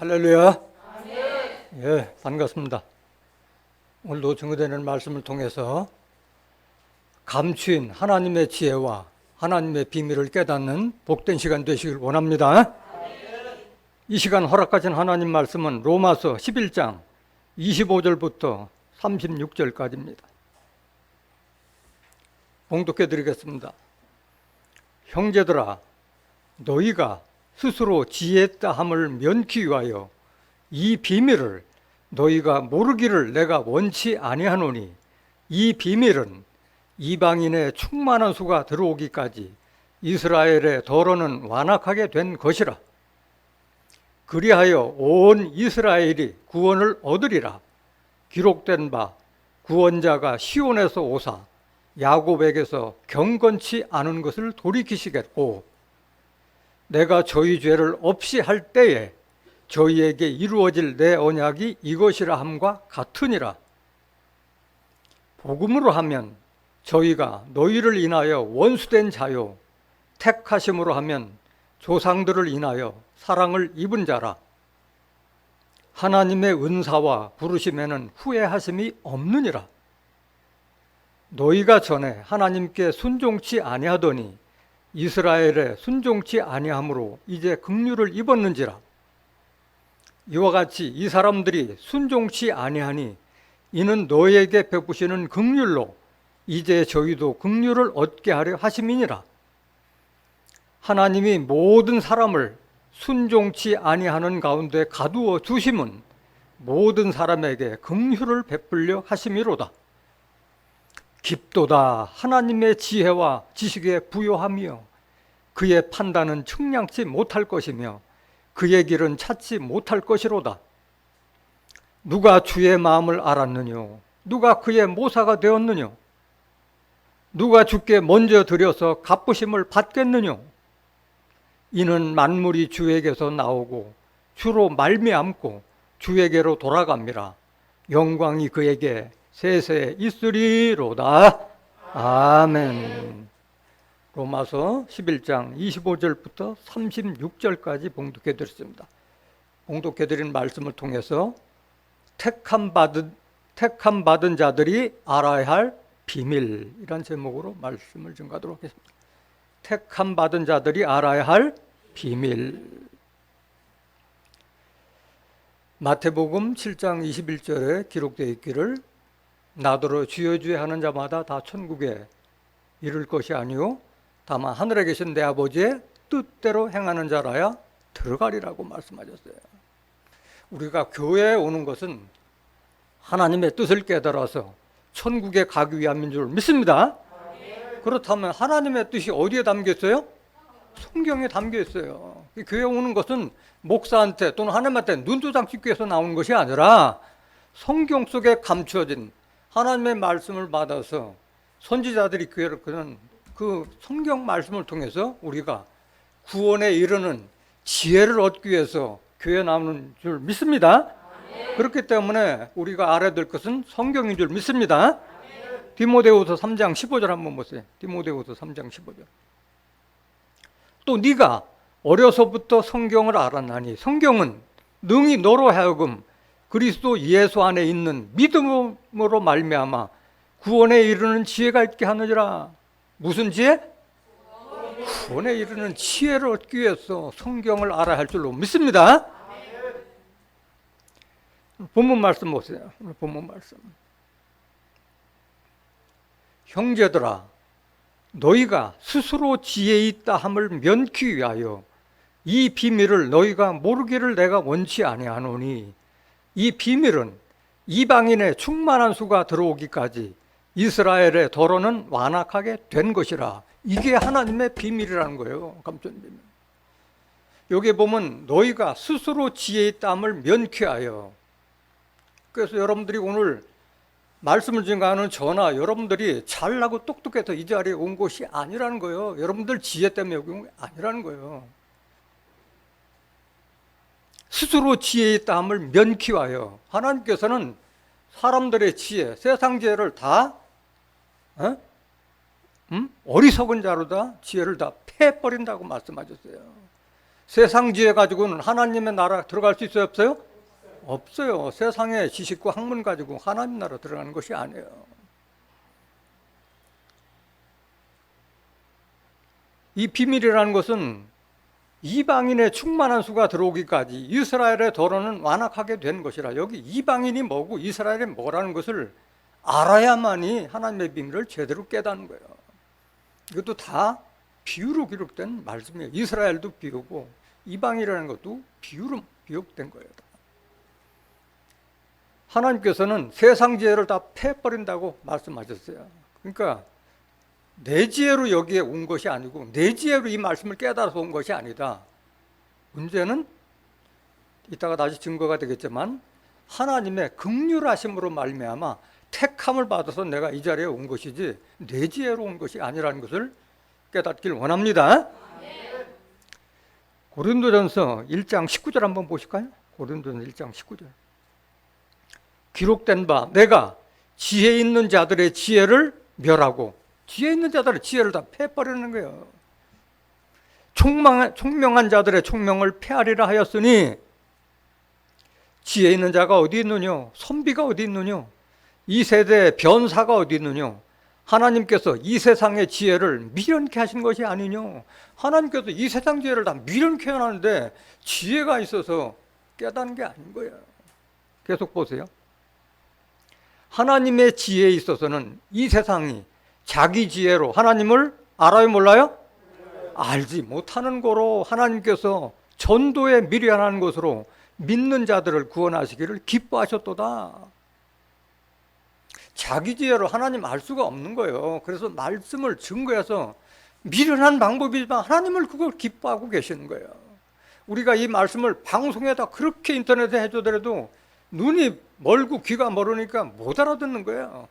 할렐루야. 예, 반갑습니다. 오늘도 증거되는 말씀을 통해서 감추인 하나님의 지혜와 하나님의 비밀을 깨닫는 복된 시간 되시길 원합니다. 이 시간 허락하신 하나님 말씀은 로마서 11장 25절부터 36절까지입니다. 봉독해 드리겠습니다. 형제들아, 너희가 스스로 지혜있다 함을 면키 위하여 이 비밀을 너희가 모르기를 내가 원치 아니하노니, 이 비밀은 이방인의 충만한 수가 들어오기까지 이스라엘의 더러는 완악하게 된 것이라. 그리하여 온 이스라엘이 구원을 얻으리라. 기록된 바 구원자가 시온에서 오사 야곱에게서 경건치 않은 것을 돌이키시겠고, 내가 저희 죄를 없이 할 때에 저희에게 이루어질 내 언약이 이것이라 함과 같으니라. 복음으로 하면 저희가 너희를 인하여 원수된 자요, 택하심으로 하면 조상들을 인하여 사랑을 입은 자라. 하나님의 은사와 부르심에는 후회하심이 없느니라. 너희가 전에 하나님께 순종치 아니하더니 이스라엘에 순종치 아니함으로 이제 긍휼을 입었는지라. 이와 같이 이 사람들이 순종치 아니하니 이는 너희에게 베푸시는 긍휼로 이제 저희도 긍휼을 얻게 하려 하심이니라. 하나님이 모든 사람을 순종치 아니하는 가운데 가두어 두심은 모든 사람에게 긍휼을 베풀려 하심이로다. 깊도다 하나님의 지혜와 지식에 부요하며 그의 판단은 측량치 못할 것이며 그의 길은 찾지 못할 것이로다. 누가 주의 마음을 알았느뇨? 누가 그의 모사가 되었느뇨? 누가 주께 먼저 드려서 갚으심을 받겠느뇨? 이는 만물이 주에게서 나오고 주로 말미암고 주에게로 돌아갑니다. 영광이 그에게 세세 있으리로다. 아멘. 로마서 11장 25절부터 36절까지 봉독해 드렸습니다. 봉독해 드린 말씀을 통해서 택함 받은 자들이 알아야 할 비밀이란 제목으로 말씀을 증가하도록 하겠습니다. 택함 받은 자들이 알아야 할 비밀. 마태복음 7장 21절에 기록되어 있기를, 나더러 주여 주여 하는 자마다 다 천국에 이를 것이 아니요 다만 하늘에 계신 내 아버지의 뜻대로 행하는 자라야 들어가리라고 말씀하셨어요. 우리가 교회에 오는 것은 하나님의 뜻을 깨달아서 천국에 가기 위함인 줄 믿습니다. 그렇다면 하나님의 뜻이 어디에 담겨 있어요? 성경에 담겨 있어요. 교회에 오는 것은 목사한테 또는 하나님한테 눈두장 찍기 위해서 나오는 것이 아니라 성경 속에 감추어진 하나님의 말씀을 받아서 선지자들이 교회를 그는 그 성경 말씀을 통해서 우리가 구원에 이르는 지혜를 얻기 위해서 교회에 나오는 줄 믿습니다. 그렇기 때문에 우리가 알아야 될 것은 성경인 줄 믿습니다. 디모데후서 3장 15절 한번 보세요. 디모데후서 3장 15절. 또 네가 어려서부터 성경을 알았나니 성경은 능히 너로 하여금 그리스도 예수 안에 있는 믿음으로 말미암아 구원에 이르는 지혜가 있게 하느니라. 무슨 지혜? 구원에 이르는 지혜를 얻기 위해서 성경을 알아야 할 줄로 믿습니다. 본문 말씀 보세요. 본문 말씀. 형제들아, 너희가 스스로 지혜 있다 함을 면키 위하여 이 비밀을 너희가 모르기를 내가 원치 아니하노니, 이 비밀은 이방인의 충만한 수가 들어오기까지 이스라엘의 더러는 완악하게 된 것이라. 이게 하나님의 비밀이라는 거예요. 감추는 비밀. 여기 보면 너희가 스스로 지혜 있다 함을 면키하여. 그래서 여러분들이 오늘 말씀을 증거하는 저나 여러분들이 잘나고 똑똑해서 이 자리에 온 것이 아니라는 거예요. 여러분들 지혜 때문에 여기 온 게 아니라는 거예요. 스스로 지혜 있다 함을 면키하여. 하나님께서는 사람들의 지혜, 세상 지혜를 다 어리석은 자로 다 지혜를 다 패버린다고 말씀하셨어요. 세상 지혜 가지고는 하나님의 나라 들어갈 수 있어요, 없어요? 없어요. 세상의 지식과 학문 가지고 하나님 나라 들어가는 것이 아니에요. 이 비밀이라는 것은 이방인의 충만한 수가 들어오기까지 이스라엘의 도로는 완악하게 된 것이라. 여기 이방인이 뭐고 이스라엘이 뭐라는 것을 알아야만이 하나님의 비밀을 제대로 깨닫는 거예요. 이것도 다 비유로 기록된 말씀이에요. 이스라엘도 비유고 이방이라는 것도 비유로 기록된 거예요. 하나님께서는 세상 지혜를 다 패버린다고 말씀하셨어요. 그러니까 내 지혜로 여기에 온 것이 아니고 내 지혜로 이 말씀을 깨달아서 온 것이 아니다. 문제는 이따가 다시 증거가 되겠지만 하나님의 긍휼하심으로 말미암아 택함을 받아서 내가 이 자리에 온 것이지 내 지혜로 온 것이 아니라는 것을 깨닫길 원합니다. 고린도전서 1장 19절 한번 보실까요? 고린도전서 1장 19절. 기록된 바 내가 지혜 있는 자들의 지혜를 멸하고, 지혜 있는 자들의 지혜를 다 패버리는 거예요. 총명한 자들의 총명을 패하리라 하였으니 지혜 있는 자가 어디 있느뇨? 선비가 어디 있느뇨? 이 세대의 변사가 어디 있느뇨? 하나님께서 이 세상의 지혜를 미련케 하신 것이 아니뇨? 하나님께서 이 세상 지혜를 다 미련케 하는데 지혜가 있어서 깨닫는 게 아닌 거예요. 계속 보세요. 하나님의 지혜에 있어서는 이 세상이 자기 지혜로 하나님을 알아요, 몰라요? 알지 못하는 거로 하나님께서 전도에 미련한 것으로 믿는 자들을 구원하시기를 기뻐하셨도다. 자기 지혜로 하나님 알 수가 없는 거예요. 그래서 말씀을 증거해서 미련한 방법이지만 하나님을 그걸 기뻐하고 계시는 거예요. 우리가 이 말씀을 방송에다 그렇게 인터넷에 해주더라도 눈이 멀고 귀가 멀으니까 못 알아듣는 거예요.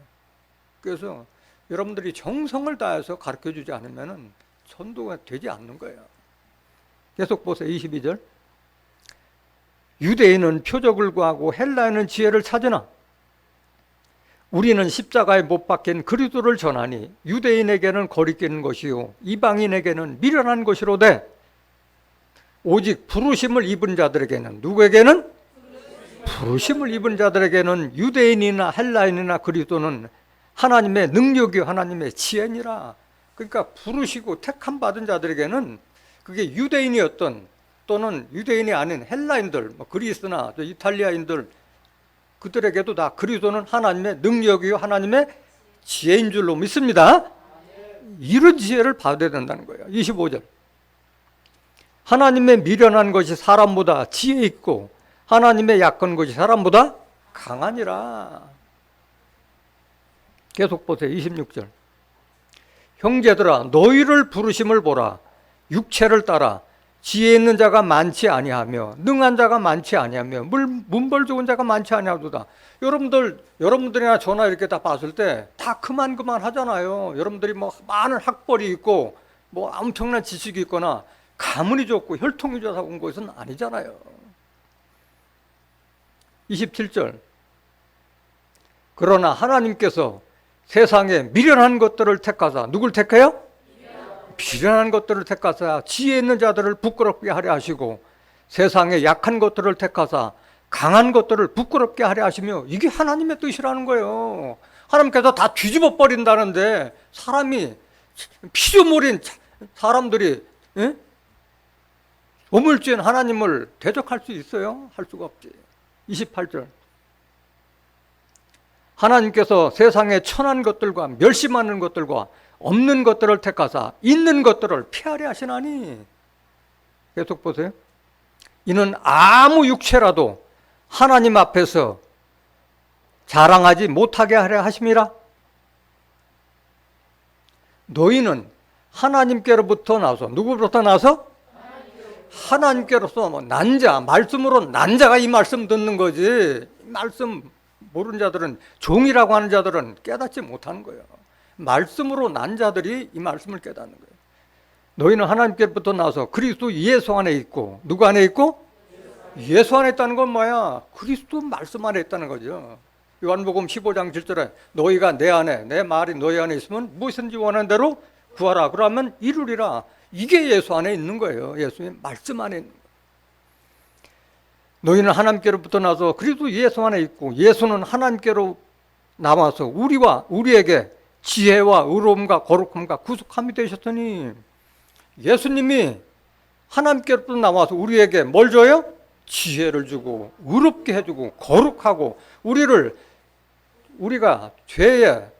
그래서 여러분들이 정성을 다해서 가르쳐주지 않으면 전도가 되지 않는 거예요. 계속 보세요. 22절. 유대인은 표적을 구하고 헬라인은 지혜를 찾으나 우리는 십자가에 못 박힌 그리스도를 전하니 유대인에게는 거리끼는 것이요 이방인에게는 미련한 것이로되 오직 부르심을 입은 자들에게는, 누구에게는? 부르심을 입은 자들에게는 유대인이나 헬라인이나 그리스도는 하나님의 능력이요 하나님의 지혜니라. 그러니까 부르시고 택함 받은 자들에게는 그게 유대인이었던 또는 유대인이 아닌 헬라인들, 그리스나 이탈리아인들, 그들에게도 다 그리스도는 하나님의 능력이요 하나님의 지혜인 줄로 믿습니다. 이런 지혜를 받아야 된다는 거예요. 25절. 하나님의 미련한 것이 사람보다 지혜 있고 하나님의 약한 것이 사람보다 강하니라. 계속 보세요. 26절. 형제들아 너희를 부르심을 보라. 육체를 따라 지혜 있는 자가 많지 아니하며 능한 자가 많지 아니하며 문벌 좋은 자가 많지 아니하도다. 여러분들이나 저나 이렇게 다 봤을 때 다 그만 하잖아요. 여러분들이 뭐 많은 학벌이 있고 뭐 엄청난 지식이 있거나 가문이 좋고 혈통이 좋아서 온 것은 아니잖아요. 27절. 그러나 하나님께서 세상에 미련한 것들을 택하사, 누굴 택해요? 미련한 것들을 택하사 지혜 있는 자들을 부끄럽게 하려 하시고 세상에 약한 것들을 택하사 강한 것들을 부끄럽게 하려 하시며, 이게 하나님의 뜻이라는 거예요. 하나님께서 다 뒤집어 버린다는데 사람이, 피조물인 사람들이 오물주인 하나님을 대적할 수 있어요? 할 수가 없지. 28절. 하나님께서 세상에 천한 것들과 멸시받는 것들과 없는 것들을 택하사 있는 것들을 피하려 하시나니. 계속 보세요. 이는 아무 육체라도 하나님 앞에서 자랑하지 못하게 하려 하심이라. 너희는 하나님께로부터 나서, 누구로부터 나서? 하나님께로서 난자, 말씀으로 난자가 이 말씀 듣는 거지. 말씀 모르는 자들은, 종이라고 하는 자들은 깨닫지 못하는 거예요. 말씀으로 난 자들이 이 말씀을 깨닫는 거예요. 너희는 하나님께로부터 나서 그리스도 예수 안에 있고, 누구 안에 있고? 예수 안에 있다는 건 뭐야? 그리스도 말씀 안에 있다는 거죠. 요한복음 15장 7절에 너희가 내 안에, 내 말이 너희 안에 있으면 무엇인지 원하는 대로 구하라. 그러면 이루리라. 이게 예수 안에 있는 거예요. 예수의 말씀 안에 있는 거예요. 너희는 하나님께로부터 나서 그리스도 예수 안에 있고 예수는 하나님께로 남아서 우리에게 지혜와 의로움과 거룩함과 구속함이 되셨더니 예수님이 하나님께로부터 나와서 우리에게 뭘 줘요? 지혜를 주고 의롭게 해주고 거룩하고 우리가 죄의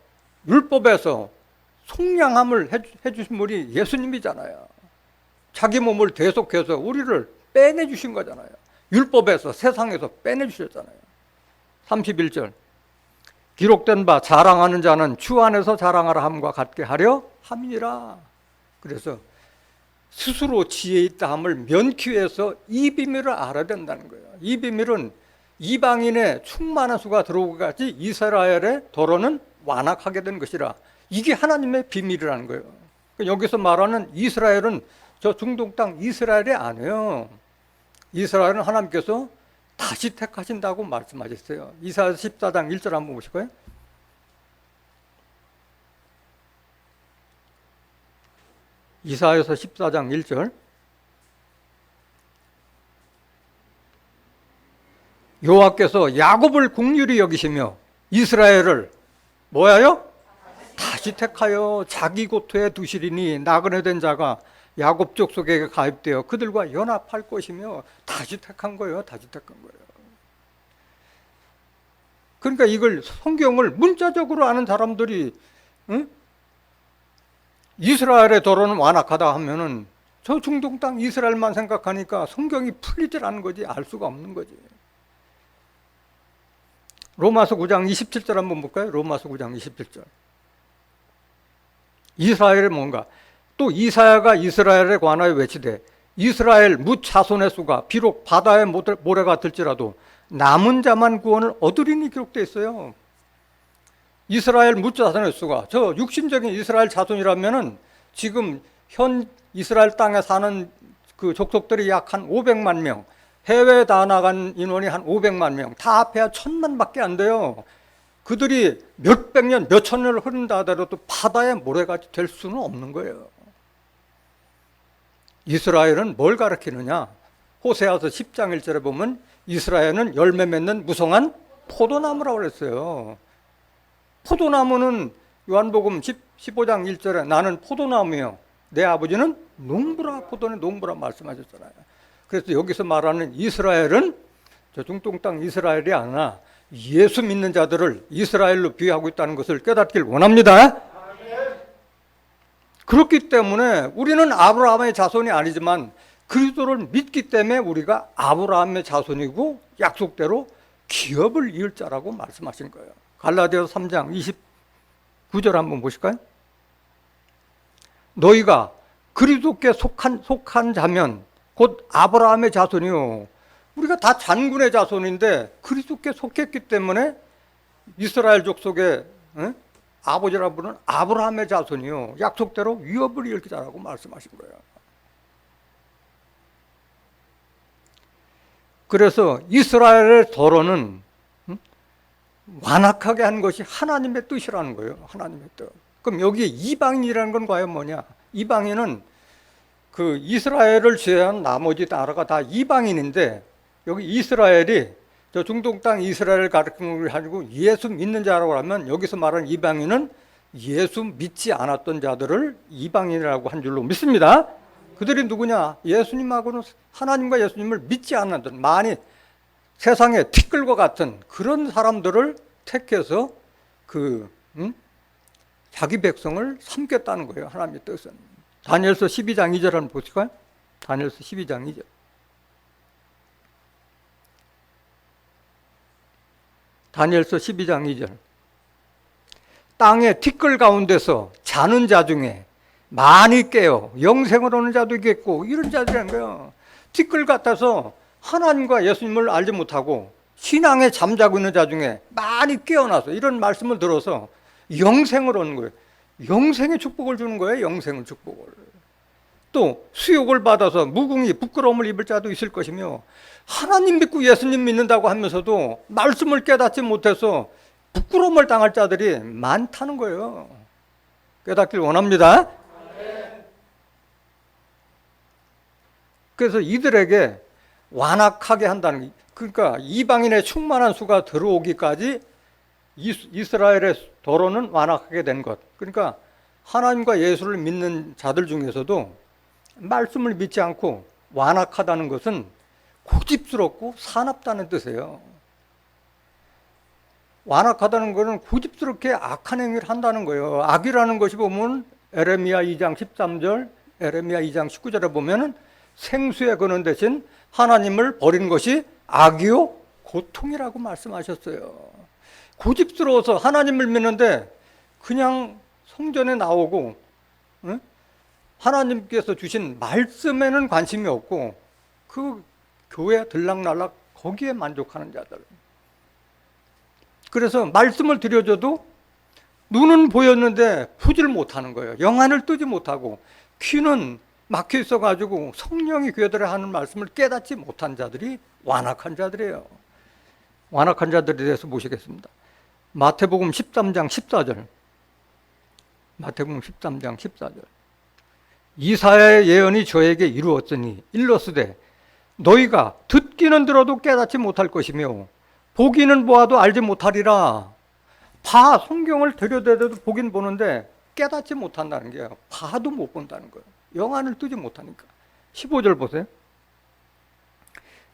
율법에서 속량함을 해주신 분이 예수님이잖아요. 자기 몸을 대속해서 우리를 빼내주신 거잖아요. 율법에서 세상에서 빼내주셨잖아요. 31절 기록된 바 자랑하는 자는 주 안에서 자랑하라 함과 같게 하려 함이니라. 그래서 스스로 지혜 있다 함을 면키 위해서 이 비밀을 알아야 된다는 거예요. 이 비밀은 이방인의 충만한 수가 들어오기까지 이스라엘의 도로는 완악하게 된 것이라. 이게 하나님의 비밀이라는 거예요. 여기서 말하는 이스라엘은 저 중동 땅 이스라엘이 아니에요. 이스라엘은 하나님께서 다시 택하신다고 말씀하셨어요. 이사야서 14장 1절 한번 보실까요? 이사야서 14장 1절 여호와께서 야곱을 긍휼히 여기시며 이스라엘을 뭐하여? 다시 택하여 자기 고토에 두시리니 나그네 된 자가 야곱 족속에게 가입되어 그들과 연합할 것이며. 다시 택한 거예요. 다시 택한 거예요. 그러니까 이걸 성경을 문자적으로 아는 사람들이 이스라엘의 도로는 완악하다 하면은 저 중동 땅 이스라엘만 생각하니까 성경이 풀리질 않는 거지. 알 수가 없는 거지. 로마서 9장 27절 한번 볼까요? 로마서 9장 27절. 이스라엘은 뭔가? 또 이사야가 이스라엘에 관하여 외치되 이스라엘 뭇 자손의 수가 비록 바다의 모래가 들지라도 남은 자만 구원을 얻으리니 기록되어 있어요. 이스라엘 뭇 자손의 수가, 저 육신적인 이스라엘 자손이라면은 지금 현 이스라엘 땅에 사는 그 족속들이 약 한 500만 명, 해외에 다 나간 인원이 한 500만 명, 다 합해야 1000만밖에 안 돼요. 그들이 몇백 년, 몇천 년을 흐른다 하더라도 바다의 모래같이 될 수는 없는 거예요. 이스라엘은 뭘 가리키느냐? 호세아서 10장 1절에 보면 이스라엘은 열매 맺는 무성한 포도나무라고 그랬어요. 포도나무는 요한복음 15장 1절에 나는 포도나무요 내 아버지는 농부라, 포도는 농부라 말씀하셨잖아요. 그래서 여기서 말하는 이스라엘은 저 중동 땅 이스라엘이 아니라 예수 믿는 자들을 이스라엘로 비유하고 있다는 것을 깨닫길 원합니다. 그렇기 때문에 우리는 아브라함의 자손이 아니지만 그리스도를 믿기 때문에 우리가 아브라함의 자손이고 약속대로 기업을 이을 자라고 말씀하신 거예요. 갈라디아서 3장 29절 한번 보실까요? 너희가 그리스도께 속한 자면 곧 아브라함의 자손이요. 우리가 다 잔군의 자손인데 그리스도께 속했기 때문에 이스라엘 족속의 아버지라고 부르는 아브라함의 자손이요. 약속대로 위업을 이을 자라고 말씀하신 거예요. 그래서 이스라엘의 도로는 완악하게 한 것이 하나님의 뜻이라는 거예요. 하나님의 뜻. 그럼 여기 이방인이라는 건 과연 뭐냐? 이방인은 그 이스라엘을 제외한 나머지 나라가 다 이방인인데 여기 이스라엘이 저 중동 땅 이스라엘을 가리키는 걸 가지고 예수 믿는 자라고 하면 여기서 말하는 이방인은 예수 믿지 않았던 자들을 이방인이라고 한 줄로 믿습니다. 그들이 누구냐? 예수님하고는 하나님과 예수님을 믿지 않는 많이 세상의 티끌과 같은 그런 사람들을 택해서 자기 백성을 삼겠다는 거예요. 하나님의 뜻은. 다니엘서 12장 2절 한번 보실까요? 다니엘서 12장 2절. 다니엘서 12장 2절. 땅의 티끌 가운데서 자는 자 중에 많이 깨어 영생을 얻는 자도 있겠고 이런 자들이라는 거예요. 티끌 같아서 하나님과 예수님을 알지 못하고 신앙에 잠자고 있는 자 중에 많이 깨어나서 이런 말씀을 들어서 영생을 얻는 거예요. 영생의 축복을 주는 거예요. 영생의 축복을. 또 수욕을 받아서 무궁히 부끄러움을 입을 자도 있을 것이며 하나님 믿고 예수님 믿는다고 하면서도 말씀을 깨닫지 못해서 부끄러움을 당할 자들이 많다는 거예요. 깨닫길 원합니다. 그래서 이들에게 완악하게 한다는, 그러니까 이방인의 충만한 수가 들어오기까지 이스라엘의 도로는 완악하게 된 것. 그러니까 하나님과 예수를 믿는 자들 중에서도 말씀을 믿지 않고 완악하다는 것은 고집스럽고 사납다는 뜻이에요. 완악하다는 것은 고집스럽게 악한 행위를 한다는 거예요. 악이라는 것이 보면 에레미야 2장 13절, 에레미야 2장 19절에 보면은 생수에 거는 대신 하나님을 버리는 것이 악이요 고통이라고 말씀하셨어요. 고집스러워서 하나님을 믿는데 그냥 성전에 나오고, 응? 하나님께서 주신 말씀에는 관심이 없고 그 교회 들락날락 거기에 만족하는 자들. 그래서 말씀을 드려줘도 눈은 보였는데 보지를 못하는 거예요. 영안을 뜨지 못하고 귀는 막혀 있어가지고 성령이 그들의 하는 말씀을 깨닫지 못한 자들이 완악한 자들이에요. 완악한 자들에 대해서 보시겠습니다. 마태복음 13장 14절. 마태복음 13장 14절. 이사야의 예언이 저에게 이루었으니 일러스되 너희가 듣기는 들어도 깨닫지 못할 것이며 보기는 보아도 알지 못하리라. 성경을 들여다도 보긴 보는데 깨닫지 못한다는 게요. 봐도 못 본다는 거예요. 영안을 뜨지 못하니까. 15절 보세요.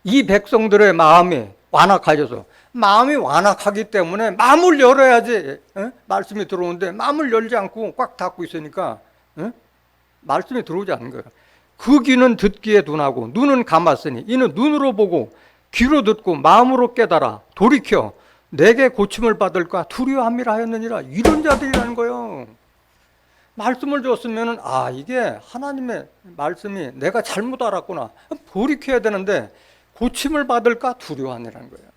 이 백성들의 마음이 완악하셔서, 마음이 완악하기 때문에 마음을 열어야지 말씀이 들어오는데 마음을 열지 않고 꽉 닫고 있으니까 말씀이 들어오지 않는 거예요. 그 귀는 듣기에 둔하고 눈은 감았으니 이는 눈으로 보고 귀로 듣고 마음으로 깨달아 돌이켜 내게 고침을 받을까 두려워함이라 하였느니라. 이런 자들이라는 거예요. 말씀을 줬으면 이게 하나님의 말씀이 내가 잘못 알았구나 돌이켜야 되는데 고침을 받을까 두려워하느라는 거예요.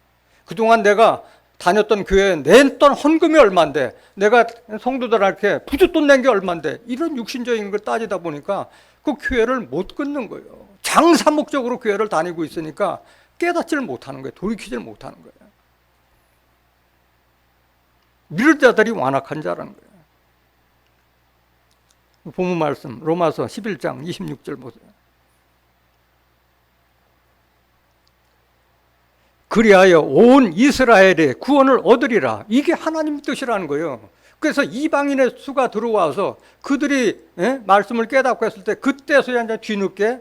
그동안 내가 다녔던 교회에 냈던 헌금이 얼만데, 내가 성도들한테 부주돈 낸 게 얼만데, 이런 육신적인 걸 따지다 보니까 그 교회를 못 끊는 거예요. 장사 목적으로 교회를 다니고 있으니까 깨닫지를 못하는 거예요. 돌이키지를 못하는 거예요. 이런 자들이 완악한 자라는 거예요. 본문 말씀 로마서 11장 26절 보세요. 그리하여 온 이스라엘의 구원을 얻으리라. 이게 하나님 뜻이라는 거예요. 그래서 이방인의 수가 들어와서 그들이 말씀을 깨닫고 했을 때 그때서야 이제 뒤늦게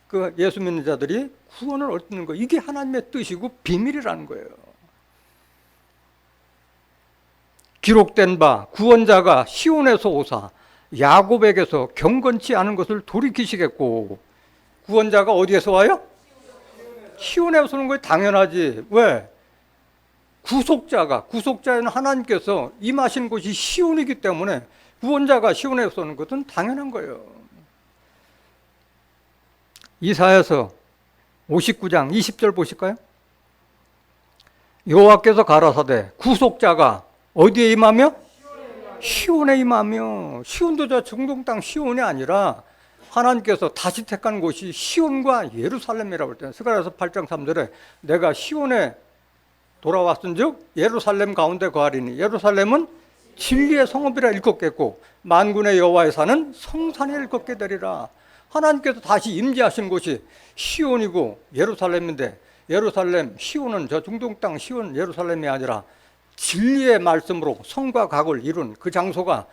그 예수 믿는 자들이 구원을 얻는 거예요. 이게 하나님의 뜻이고 비밀이라는 거예요. 기록된 바 구원자가 시온에서 오사 야곱에게서 경건치 않은 것을 돌이키시겠고. 구원자가 어디에서 와요? 시온에서 오는 거 당연하지. 왜? 구속자에는 하나님께서 임하신 곳이 시온이기 때문에 구원자가 시온에서 오는 것은 당연한 거예요. 이사야서 59장 20절 보실까요? 여호와께서 가라사대 구속자가 어디에 임하며? 시온에 임하며. 시온도 저 중동 땅 시온이 아니라 하나님께서 다시 택한 곳이 시온과 예루살렘이라고 할 때는 스가랴서 8장 3절에 내가 시온에 돌아왔은즉 예루살렘 가운데 거하리니 예루살렘은 진리의 성읍이라 일컫겠고 만군의 여호와의 산은 성산에 일컫게 되리라. 하나님께서 다시 임재하신 곳이 시온이고 예루살렘인데, 예루살렘 시온은 저 중동 땅 시온 예루살렘이 아니라 진리의 말씀으로 성과 각을 이룬 그 장소가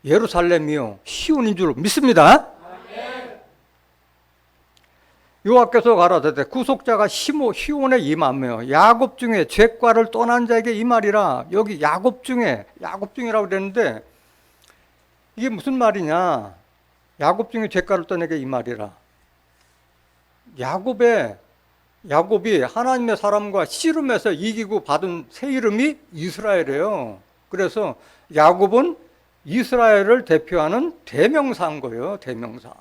예루살렘이요 시온인 줄 믿습니다. 여호와께서 가라사대 구속자가 시온에 임하며 야곱 중에 죄과를 떠난 자에게 임하리라. 여기 야곱 중이라고 그랬는데 이게 무슨 말이냐? 야곱 중에 죄과를 떠내게 임하리라. 야곱이 하나님의 사람과 씨름해서 이기고 받은 새 이름이 이스라엘이에요. 그래서 야곱은 이스라엘을 대표하는 대명사인 거예요. 대명사.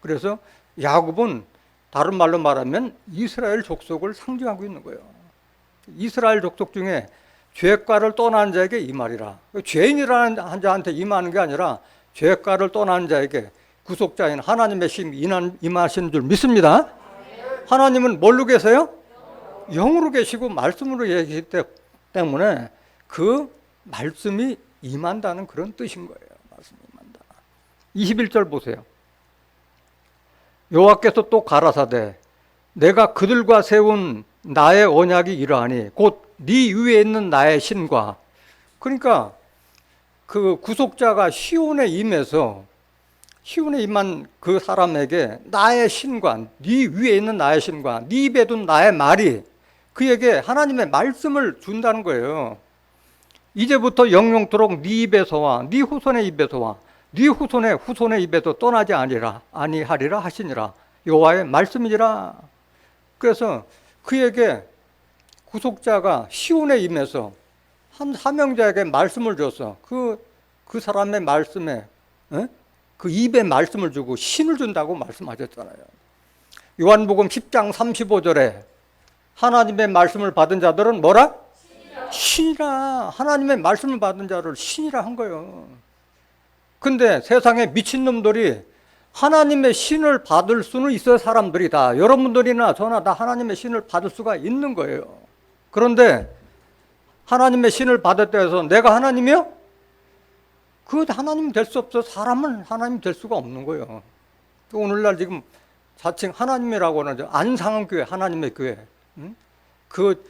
그래서 야곱은 다른 말로 말하면 이스라엘 족속을 상징하고 있는 거예요. 이스라엘 족속 중에 죄과를 떠난 자에게 임하리라. 죄인이라는 자한테 임하는 게 아니라 죄과를 떠난 자에게 구속자인 하나님의 힘이 임하시는 줄 믿습니다. 하나님은 뭘로 계세요? 영으로 계시고 말씀으로 계시기 때문에 그 말씀이 임한다는 그런 뜻인 거예요. 말씀이 임한다. 21절 보세요. 여호와께서 또 가라사대 내가 그들과 세운 나의 언약이 이러하니 곧 네 위에 있는 나의 신과, 그러니까 그 구속자가 시온에 임해서 시온에 임한 그 사람에게 나의 신관, 네 위에 있는 나의 신관, 네 입에 둔 나의 말이 그에게 하나님의 말씀을 준다는 거예요. 이제부터 영영토록 네 입에서와 네 후손의 입에서와 네 후손의 후손의 입에서 떠나지 아니하리라 하시니라. 여호와의 말씀이니라. 그래서 그에게 구속자가 시온에 임해서 한 사명자에게 말씀을 줬어. 그 사람의 말씀에 그 입에 말씀을 주고 신을 준다고 말씀하셨잖아요. 요한복음 10장 35절에 하나님의 말씀을 받은 자들은 뭐라? 신이라. 하나님의 말씀을 받은 자를 신이라 한 거예요. 근데 세상에 미친놈들이 하나님의 신을 받을 수는 있어요. 사람들이 다, 여러분들이나 저나 다 하나님의 신을 받을 수가 있는 거예요. 그런데 하나님의 신을 받았다 해서 내가 하나님이요? 그 하나님 될 수 없어. 사람은 하나님 될 수가 없는 거예요. 오늘날 지금 자칭 하나님이라고 하는 안상은 교회, 하나님의 교회. 그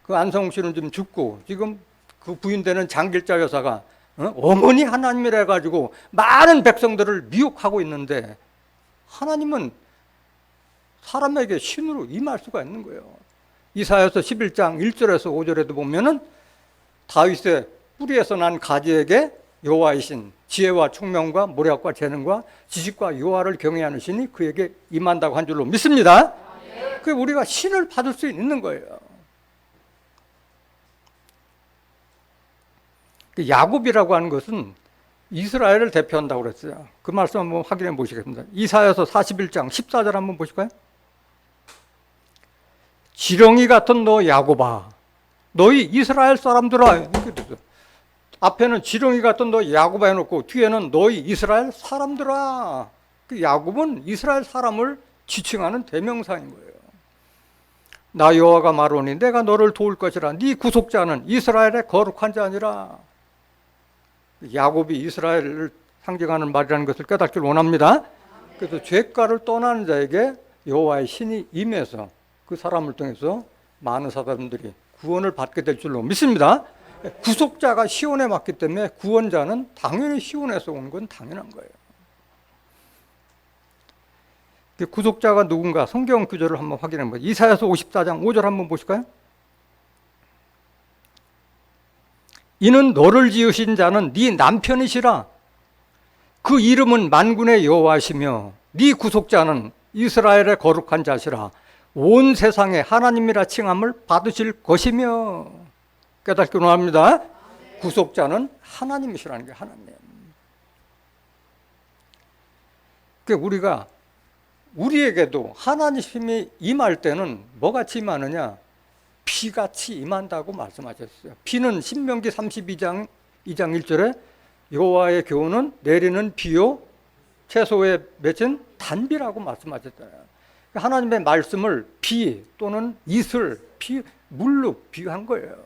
안성웅 씨는 좀 죽고 지금 그 부인되는 장길자 여사가 어머니 하나님이라 해가지고 많은 백성들을 미혹하고 있는데 하나님은 사람에게 신으로 임할 수가 있는 거예요. 이사야서 11장 1절에서 5절에도 보면은 다윗의 뿌리에서 난 가지에게 여호와의 신, 지혜와 총명과 모략과 재능과 지식과 여호와를 경외하는 신이 그에게 임한다고 한 줄로 믿습니다. 그 우리가 신을 받을 수 있는 거예요. 야곱이라고 하는 것은 이스라엘을 대표한다고 그랬어요. 그 말씀 한번 확인해 보시겠습니다. 이사야서 41장 14절 한번 보실까요? 지렁이 같은 너 야곱아, 너희 이스라엘 사람들아. 이렇게 됐어요. 앞에는 지렁이 같은 너 야곱아 해놓고 뒤에는 너희 이스라엘 사람들아. 그 야곱은 이스라엘 사람을 지칭하는 대명사인 거예요. 나 여호와가 말하노니 내가 너를 도울 것이라. 네 구속자는 이스라엘의 거룩한 자니라. 야곱이 이스라엘을 상징하는 말이라는 것을 깨닫기를 원합니다. 그래서 죄가를 떠나는 자에게 여호와의 신이 임해서 그 사람을 통해서 많은 사람들이 구원을 받게 될 줄로 믿습니다. 구속자가 시온에 왔기 때문에 구원자는 당연히 시온에서 온 건 당연한 거예요. 구속자가 누군가 성경 구절을 한번 확인해 보죠. 이사야서 54장 5절 한번 보실까요? 이는 너를 지으신 자는 네 남편이시라. 그 이름은 만군의 여호와시며 네 구속자는 이스라엘의 거룩한 자시라. 온 세상에 하나님이라 칭함을 받으실 것이며. 깨닫기 원합니다. 구속자는 하나님이시라는 게 하나님. 그러니까 우리에게도 하나님이 임할 때는 뭐같이 임하느냐? 비같이 임한다고 말씀하셨어요. 비는 신명기 32장 2장 1절에 여호와의 교훈은 내리는 비요 채소에 맺은 단비라고 말씀하셨잖아요. 하나님의 말씀을 비 또는 이슬, 물로 비유한 거예요.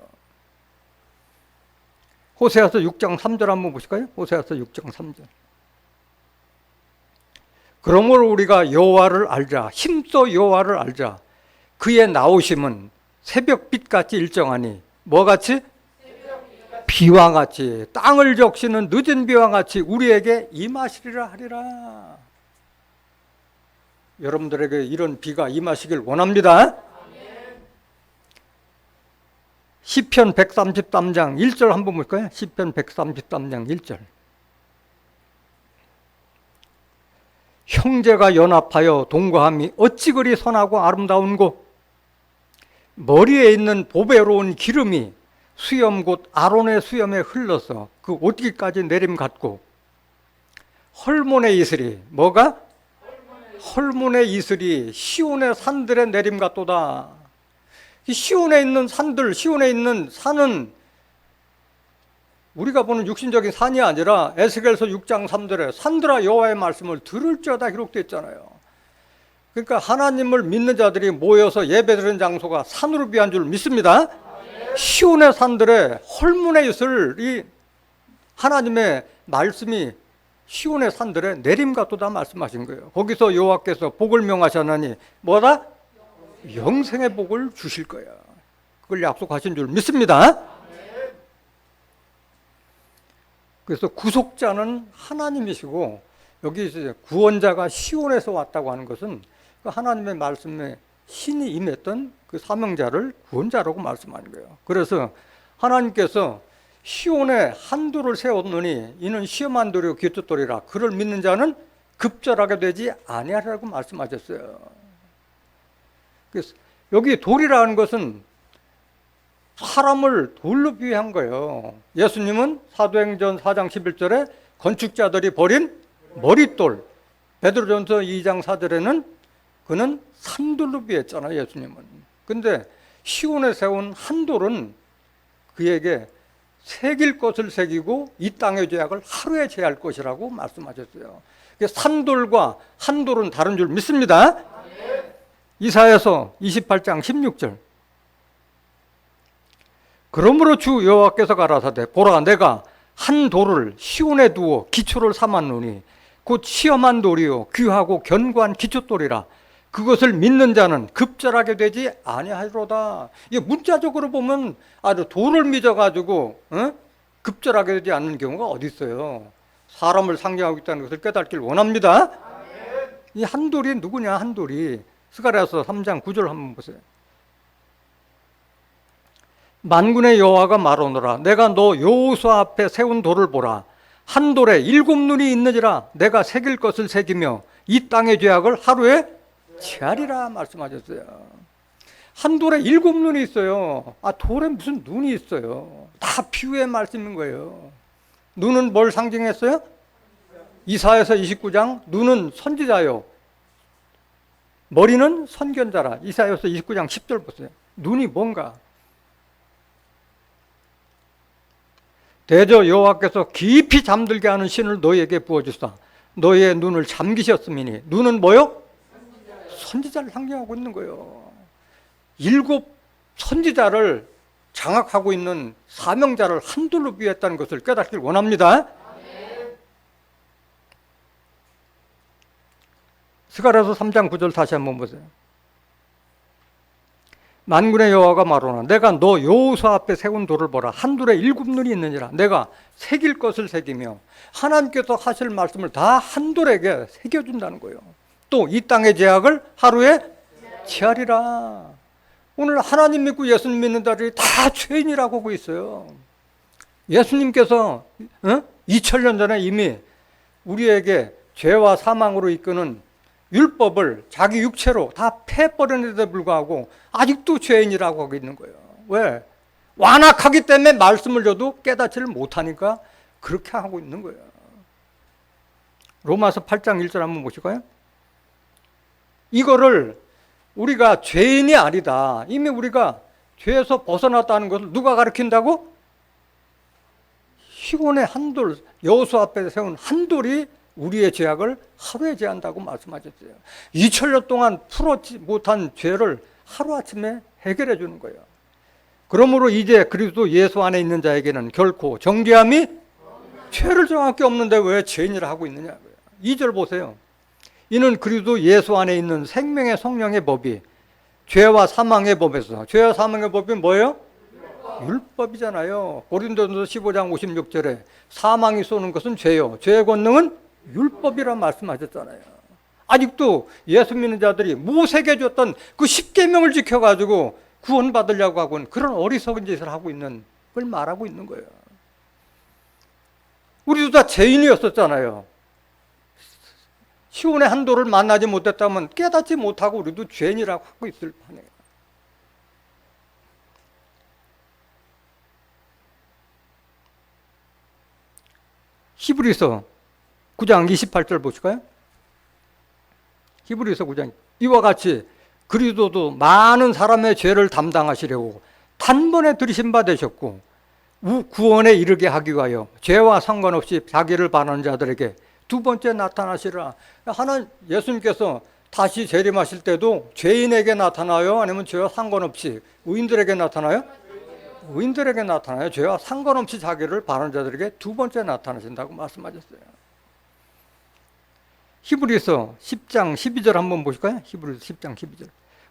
호세아서 6장 3절 한번 보실까요? 호세아서 6장 3절. 그러므로 우리가 여호와를 알자. 힘써 여호와를 알자. 그의 나오심은 새벽빛같이 일정하니 뭐같이? 비와 같이, 땅을 적시는 늦은 비와 같이 우리에게 임하시리라 하리라. 여러분들에게 이런 비가 임하시길 원합니다. 시편 133장 1절 한번 볼까요? 시편 133장 1절. 형제가 연합하여 동거함이 어찌 그리 선하고 아름다운고, 머리에 있는 보배로운 기름이 수염 곧 아론의 수염에 흘러서 그 옷깃까지 내림 같고, 헐몬의 이슬이 뭐가? 헐몬의 이슬이 시온의 산들에 내림 같도다. 시온에 있는 산들, 시온에 있는 산은 우리가 보는 육신적인 산이 아니라 에스겔서 6장 3절에 산들아 여호와의 말씀을 들을지어다 기록되어 있잖아요. 그러니까 하나님을 믿는 자들이 모여서 예배드리는 장소가 산으로 비한 줄 믿습니다. 시온의 산들에 헐문의 이슬이 하나님의 말씀이 시온의 산들에 내림같도다 말씀하신 거예요. 거기서 여호와께서 복을 명하셨나니 뭐다? 영생의 복을 주실 거야. 그걸 약속하신 줄 믿습니다. 그래서 구속자는 하나님이시고 여기 이제 구원자가 시온에서 왔다고 하는 것은 그 하나님의 말씀에 신이 임했던 그 사명자를 구원자라고 말씀하는 거예요. 그래서 하나님께서 시온에 한도를 세웠느니 이는 시험한 도리요 기초돌이라 그를 믿는 자는 급절하게 되지 아니하리라고 말씀하셨어요. 그래서 여기 돌이라는 것은 사람을 돌로 비유한 거예요. 예수님은 사도행전 4장 11절에 건축자들이 버린 머릿돌, 베드로전서 2장 4절에는 그는 산돌로 비유했잖아요, 예수님은. 근데 시온에 세운 한 돌은 그에게 새길 것을 새기고 이 땅의 죄악을 하루에 제할 것이라고 말씀하셨어요. 산돌과 한 돌은 다른 줄 믿습니다. 이사야서 28장 16절. 그러므로 주 여호와께서 가라사대 보라 내가 한 돌을 시온에 두어 기초를 삼았노니 곧 시험한 돌이요 귀하고 견고한 기초돌이라 그것을 믿는 자는 급절하게 되지 아니하리로다. 이게 문자적으로 보면 아주 돌을 믿어가지고 급절하게 되지 않는 경우가 어디 있어요. 사람을 상징하고 있다는 것을 깨닫길 원합니다. 이 한 돌이 누구냐? 한 돌이 스가랴서 3장 9절 한번 보세요. 만군의 여호와가 말하노라 내가 너 여호수아 앞에 세운 돌을 보라 한 돌에 7눈이 있느니라 내가 새길 것을 새기며 이 땅의 죄악을 하루에 제하리라 말씀하셨어요. 한 돌에 7눈이 있어요. 돌에 무슨 눈이 있어요. 다 비유의 말씀인 거예요. 눈은 뭘 상징했어요? 이사야서 29장 눈은 선지자요 머리는 선견자라. 이사야서 29장 10절 보세요. 눈이 뭔가? 대저 여호와께서 깊이 잠들게 하는 신을 너희에게 부어주사 너희의 눈을 잠기셨음이니 눈은 뭐요? 선지자를 상징하고 있는 거예요. 7 선지자를 장악하고 있는 사명자를 한둘로 비유했다는 것을 깨닫길 원합니다. 스가랴서 3장 9절 다시 한번 보세요. 만군의 여호와가 말하노라 내가 너 여호수아 앞에 세운 돌을 보라 한 돌에 7눈이 있느니라 내가 새길 것을 새기며 하나님께서 하실 말씀을 다 한 돌에게 새겨준다는 거예요. 또 이 땅의 죄악을 하루에 제하리라. 오늘 하나님 믿고 예수님 믿는 자들이 다 죄인이라고 하고 있어요. 예수님께서 2000년 전에 이미 우리에게 죄와 사망으로 이끄는 율법을 자기 육체로 다 패버렸는데도 불구하고 아직도 죄인이라고 하고 있는 거예요. 왜? 완악하기 때문에 말씀을 줘도 깨닫지를 못하니까 그렇게 하고 있는 거예요. 로마서 8장 1절 한번 보실까요? 이거를 우리가 죄인이 아니다. 이미 우리가 죄에서 벗어났다는 것을 누가 가르친다고? 시온의 한 돌, 여호수아 앞에 세운 한 돌이 우리의 죄악을 하루에 제한다고 말씀하셨어요. 2000년 동안 풀었지 못한 죄를 하루아침에 해결해 주는 거예요. 그러므로 이제 그리스도 예수 안에 있는 자에게는 결코 정죄함이 죄를 정할 게 없는데 왜 죄인이라 하고 있느냐고요. 2절 보세요. 이는 그리스도 예수 안에 있는 생명의 성령의 법이 죄와 사망의 법에서 죄와 사망의 법이 뭐예요? 율법이잖아요. 고린도전서 15장 56절에 사망이 쏘는 것은 죄요 죄의 권능은 율법이라 말씀하셨잖아요. 아직도 예수 믿는 자들이 모세에게 줬던 그 10계명을 지켜가지고 구원받으려고 하고는 그런 어리석은 짓을 하고 있는 걸 말하고 있는 거예요. 우리도 다 죄인이었었잖아요. 시온의 한 돌을 만나지 못했다면 깨닫지 못하고 우리도 죄인이라고 하고 있을 판이에요. 히브리서 9장 28절 보실까요? 히브리서 9장 이와 같이 그리스도도 많은 사람의 죄를 담당하시려고 단번에 들이신 바 되셨고 구원에 이르게 하기 위하여 죄와 상관없이 자기를 바라는 자들에게 두 번째 나타나시라. 예수님께서 다시 재림하실 때도 죄인에게 나타나요? 아니면 죄와 상관없이 의인들에게 나타나요? 의인들에게 나타나요. 죄와 상관없이 자기를 바라는 자들에게 두 번째 나타나신다고 말씀하셨어요. 히브리서 10장 12절 한번 보실까요? 히브리서 10장 12절.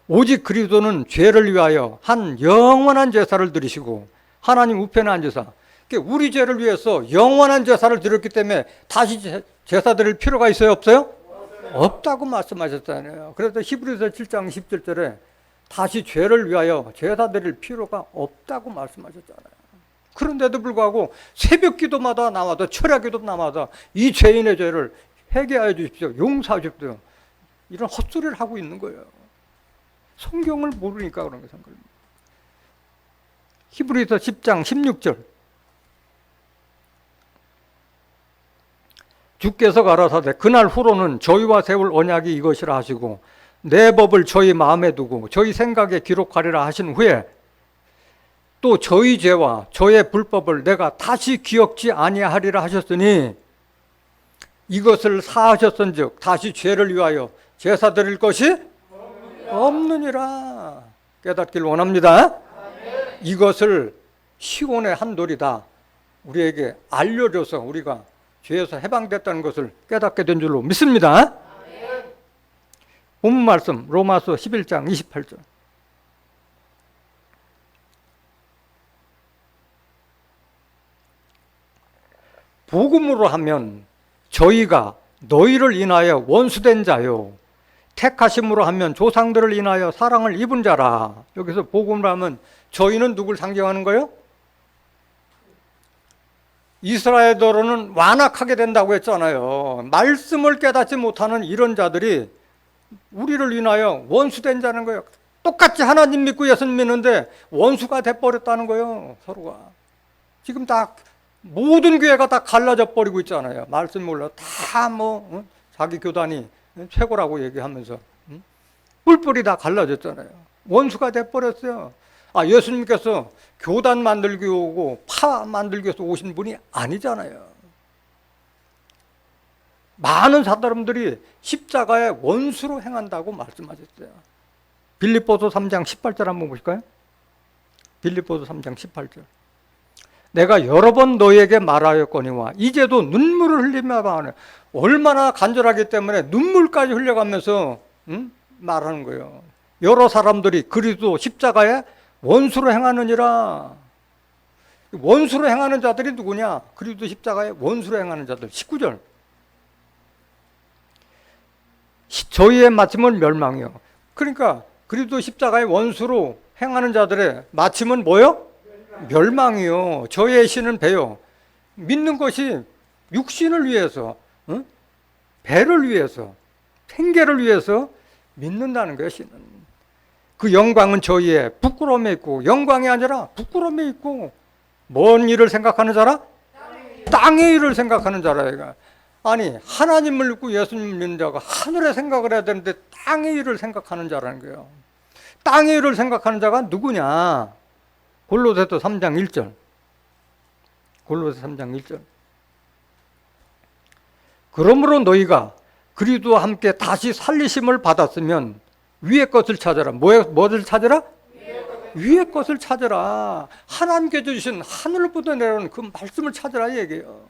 오직 그리스도는 죄를 위하여 한 영원한 제사를 드리시고 하나님 우편에 앉으사. 우리 죄를 위해서 영원한 제사를 드렸기 때문에 다시 제사 드릴 필요가 있어요? 없어요? 없다고 말씀하셨잖아요. 그래서 히브리서 7장 17절에 다시 죄를 위하여 제사 드릴 필요가 없다고 말씀하셨잖아요. 그런데도 불구하고 새벽 기도마다 나와도 철야 기도 나와도 이 죄인의 죄를 회개하여 주십시오. 용서하여 주십시오. 이런 헛소리를 하고 있는 거예요. 성경을 모르니까 그런 거예요. 히브리서 10장 16절. 주께서 가라사대 그날 후로는 저희와 세울 언약이 이것이라 하시고 내 법을 저희 마음에 두고 저희 생각에 기록하리라 하신 후에 또 저희 죄와 저의 불법을 내가 다시 기억지 아니하리라 하셨으니 이것을 사하셨은즉 다시 죄를 위하여 제사 드릴 것이 없느니라. 깨닫길 원합니다. 이것을 시온의 한돌이다 우리에게 알려줘서 우리가 죄에서 해방됐다는 것을 깨닫게 된 줄로 믿습니다. 본문 말씀 로마서 11장 28절. 복음으로 하면 저희가 너희를 인하여 원수된 자요 택하심으로 하면 조상들을 인하여 사랑을 입은 자라. 여기서 복음으로 하면 저희는 누굴 상징하는 거예요? 이스라엘더러는 완악하게 된다고 했잖아요. 말씀을 깨닫지 못하는 이런 자들이 우리를 인하여 원수된 자는 거예요. 똑같이 하나님 믿고 예수님 믿는데 원수가 돼버렸다는 거예요. 서로가. 지금 다 모든 교회가 다 갈라져 버리고 있잖아요. 말씀 몰라 다 자기 교단이 최고라고 얘기하면서 뿔뿔이 다 갈라졌잖아요. 원수가 돼버렸어요. 예수님께서 교단 만들기 오고 파 만들기 위해서 오신 분이 아니잖아요. 많은 사람들이 십자가의 원수로 행한다고 말씀하셨어요. 빌립보서 3장 18절 한번 보실까요? 빌립보서 3장 18절. 내가 여러 번 너희에게 말하였거니와 이제도 눈물을 흘리며 말하네. 얼마나 간절하기 때문에 눈물까지 흘려가면서 말하는 거예요. 여러 사람들이 그리스도 십자가에 원수로 행하느니라. 원수로 행하는 자들이 누구냐? 그리스도 십자가에 원수로 행하는 자들. 19절. 저희의 마침은 멸망이요. 그러니까 그리스도 십자가의 원수로 행하는 자들의 마침은 뭐요? 멸망이요. 저희의 신은 배요. 믿는 것이 육신을 위해서, 배를 위해서, 생계를 위해서 믿는다는 거예요. 신은. 그 영광은 저희의 부끄러움에 있고 영광이 아니라 부끄러움에 있고 뭔 일을 생각하는 자라? 땅의 일을 생각하는 자라. 아니 하나님을 믿고 예수님을 믿는 자가 하늘의 생각을 해야 되는데 땅의 일을 생각하는 자라는 거예요. 땅의 일을 생각하는 자가 누구냐? 골로새서 3장 1절. 골로새 3장 1절. 그러므로 너희가 그리스도와 함께 다시 살리심을 받았으면 위의 것을 찾아라. 뭐를 찾아라? 위의 것을 찾아라. 하나님께 주신 하늘보다 내려오는 그 말씀을 찾아라 얘기해요.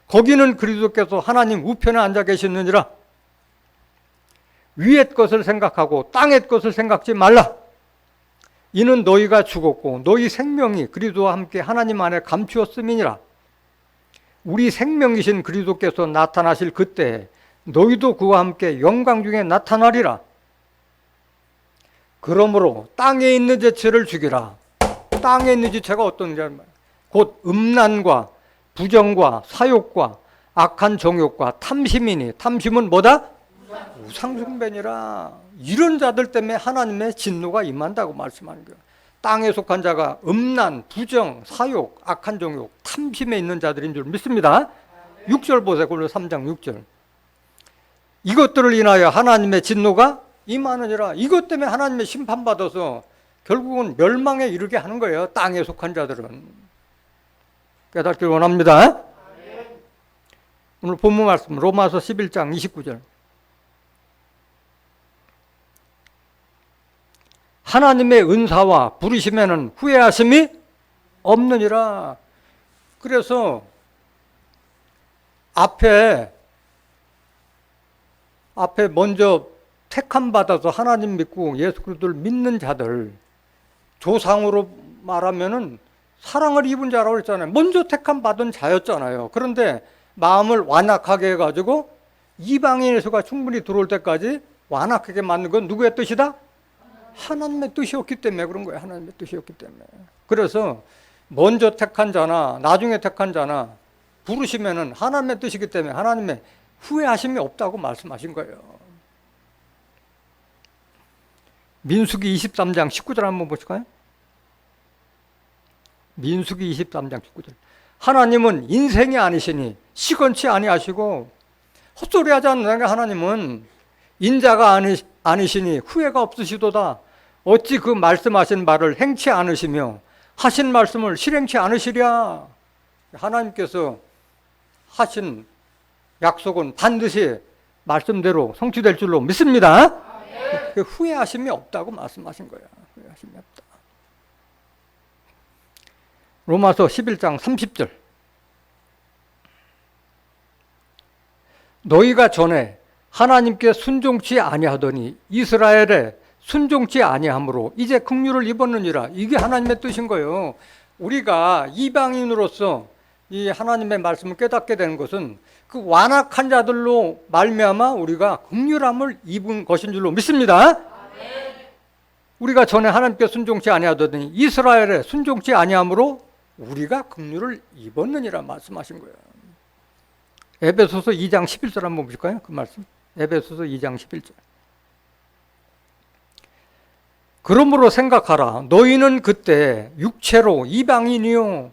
거기는 그리스도께서 하나님 우편에 앉아 계시느니라. 위의 것을 생각하고 땅의 것을 생각지 말라. 이는 너희가 죽었고 너희 생명이 그리스도와 함께 하나님 안에 감추었음이니라. 우리 생명이신 그리스도께서 나타나실 그때 너희도 그와 함께 영광 중에 나타나리라. 그러므로 땅에 있는 지체를 죽이라. 땅에 있는 지체가 어떤 자냐? 곧 음란과 부정과 사욕과 악한 정욕과 탐심이니 탐심은 뭐다? 우상숭배니라. 이런 자들 때문에 하나님의 진노가 임한다고 말씀하는 거예요. 땅에 속한 자가 음란, 부정, 사욕, 악한 정욕, 탐심에 있는 자들인 줄 믿습니다. 6절 보세요. 골로새 3장 6절. 이것들을 인하여 하나님의 진노가 임하느니라. 이것 때문에 하나님의 심판받아서 결국은 멸망에 이르게 하는 거예요. 땅에 속한 자들은. 깨닫길 원합니다. 오늘 본문 말씀 로마서 11장 29절. 하나님의 은사와 부르심에는 후회하심이 없느니라. 그래서 앞에 앞에 먼저 택함 받아서 하나님 믿고 예수 그리스도를 믿는 자들, 조상으로 말하면은 사랑을 입은 자라고 했잖아요. 먼저 택함 받은 자였잖아요. 그런데 마음을 완악하게 해가지고 이방인의 수가 충분히 들어올 때까지 완악하게 만든 건 누구의 뜻이다? 하나님의 뜻이었기 때문에 그런 거예요. 하나님의 뜻이었기 때문에. 그래서 먼저 택한 자나 나중에 택한 자나 부르시면은 하나님의 뜻이기 때문에 하나님의 후회하심이 없다고 말씀하신 거예요. 민수기 23장 19절 한번 보실까요? 민수기 23장 19절. 하나님은 인생이 아니시니 시건치 아니하시고, 헛소리하지 않는 하나님은 인자가 아니시니 후회가 없으시도다. 어찌 그 말씀하신 말을 행치 않으시며 하신 말씀을 실행치 않으시랴. 하나님께서 하신 약속은 반드시 말씀대로 성취될 줄로 믿습니다. 그 후회하심이 없다고 말씀하신 거예요. 후회하심이 없다. 로마서 11장 30절. 너희가 전에 하나님께 순종치 아니하더니 이스라엘에 순종치 아니함으로 이제 긍휼을 입었느니라. 이게 하나님의 뜻인 거예요. 우리가 이방인으로서 이 하나님의 말씀을 깨닫게 되는 것은 그 완악한 자들로 말미암아 우리가 긍휼함을 입은 것인 줄로 믿습니다. 우리가 전에 하나님께 순종치 아니하더니 이스라엘에 순종치 아니함으로 우리가 긍휼을 입었느니라 말씀하신 거예요. 에베소서 2장 11절 한번 보실까요? 그 말씀. 에베소서 2장 11절. 그러므로 생각하라. 너희는 그때 육체로 이방인이요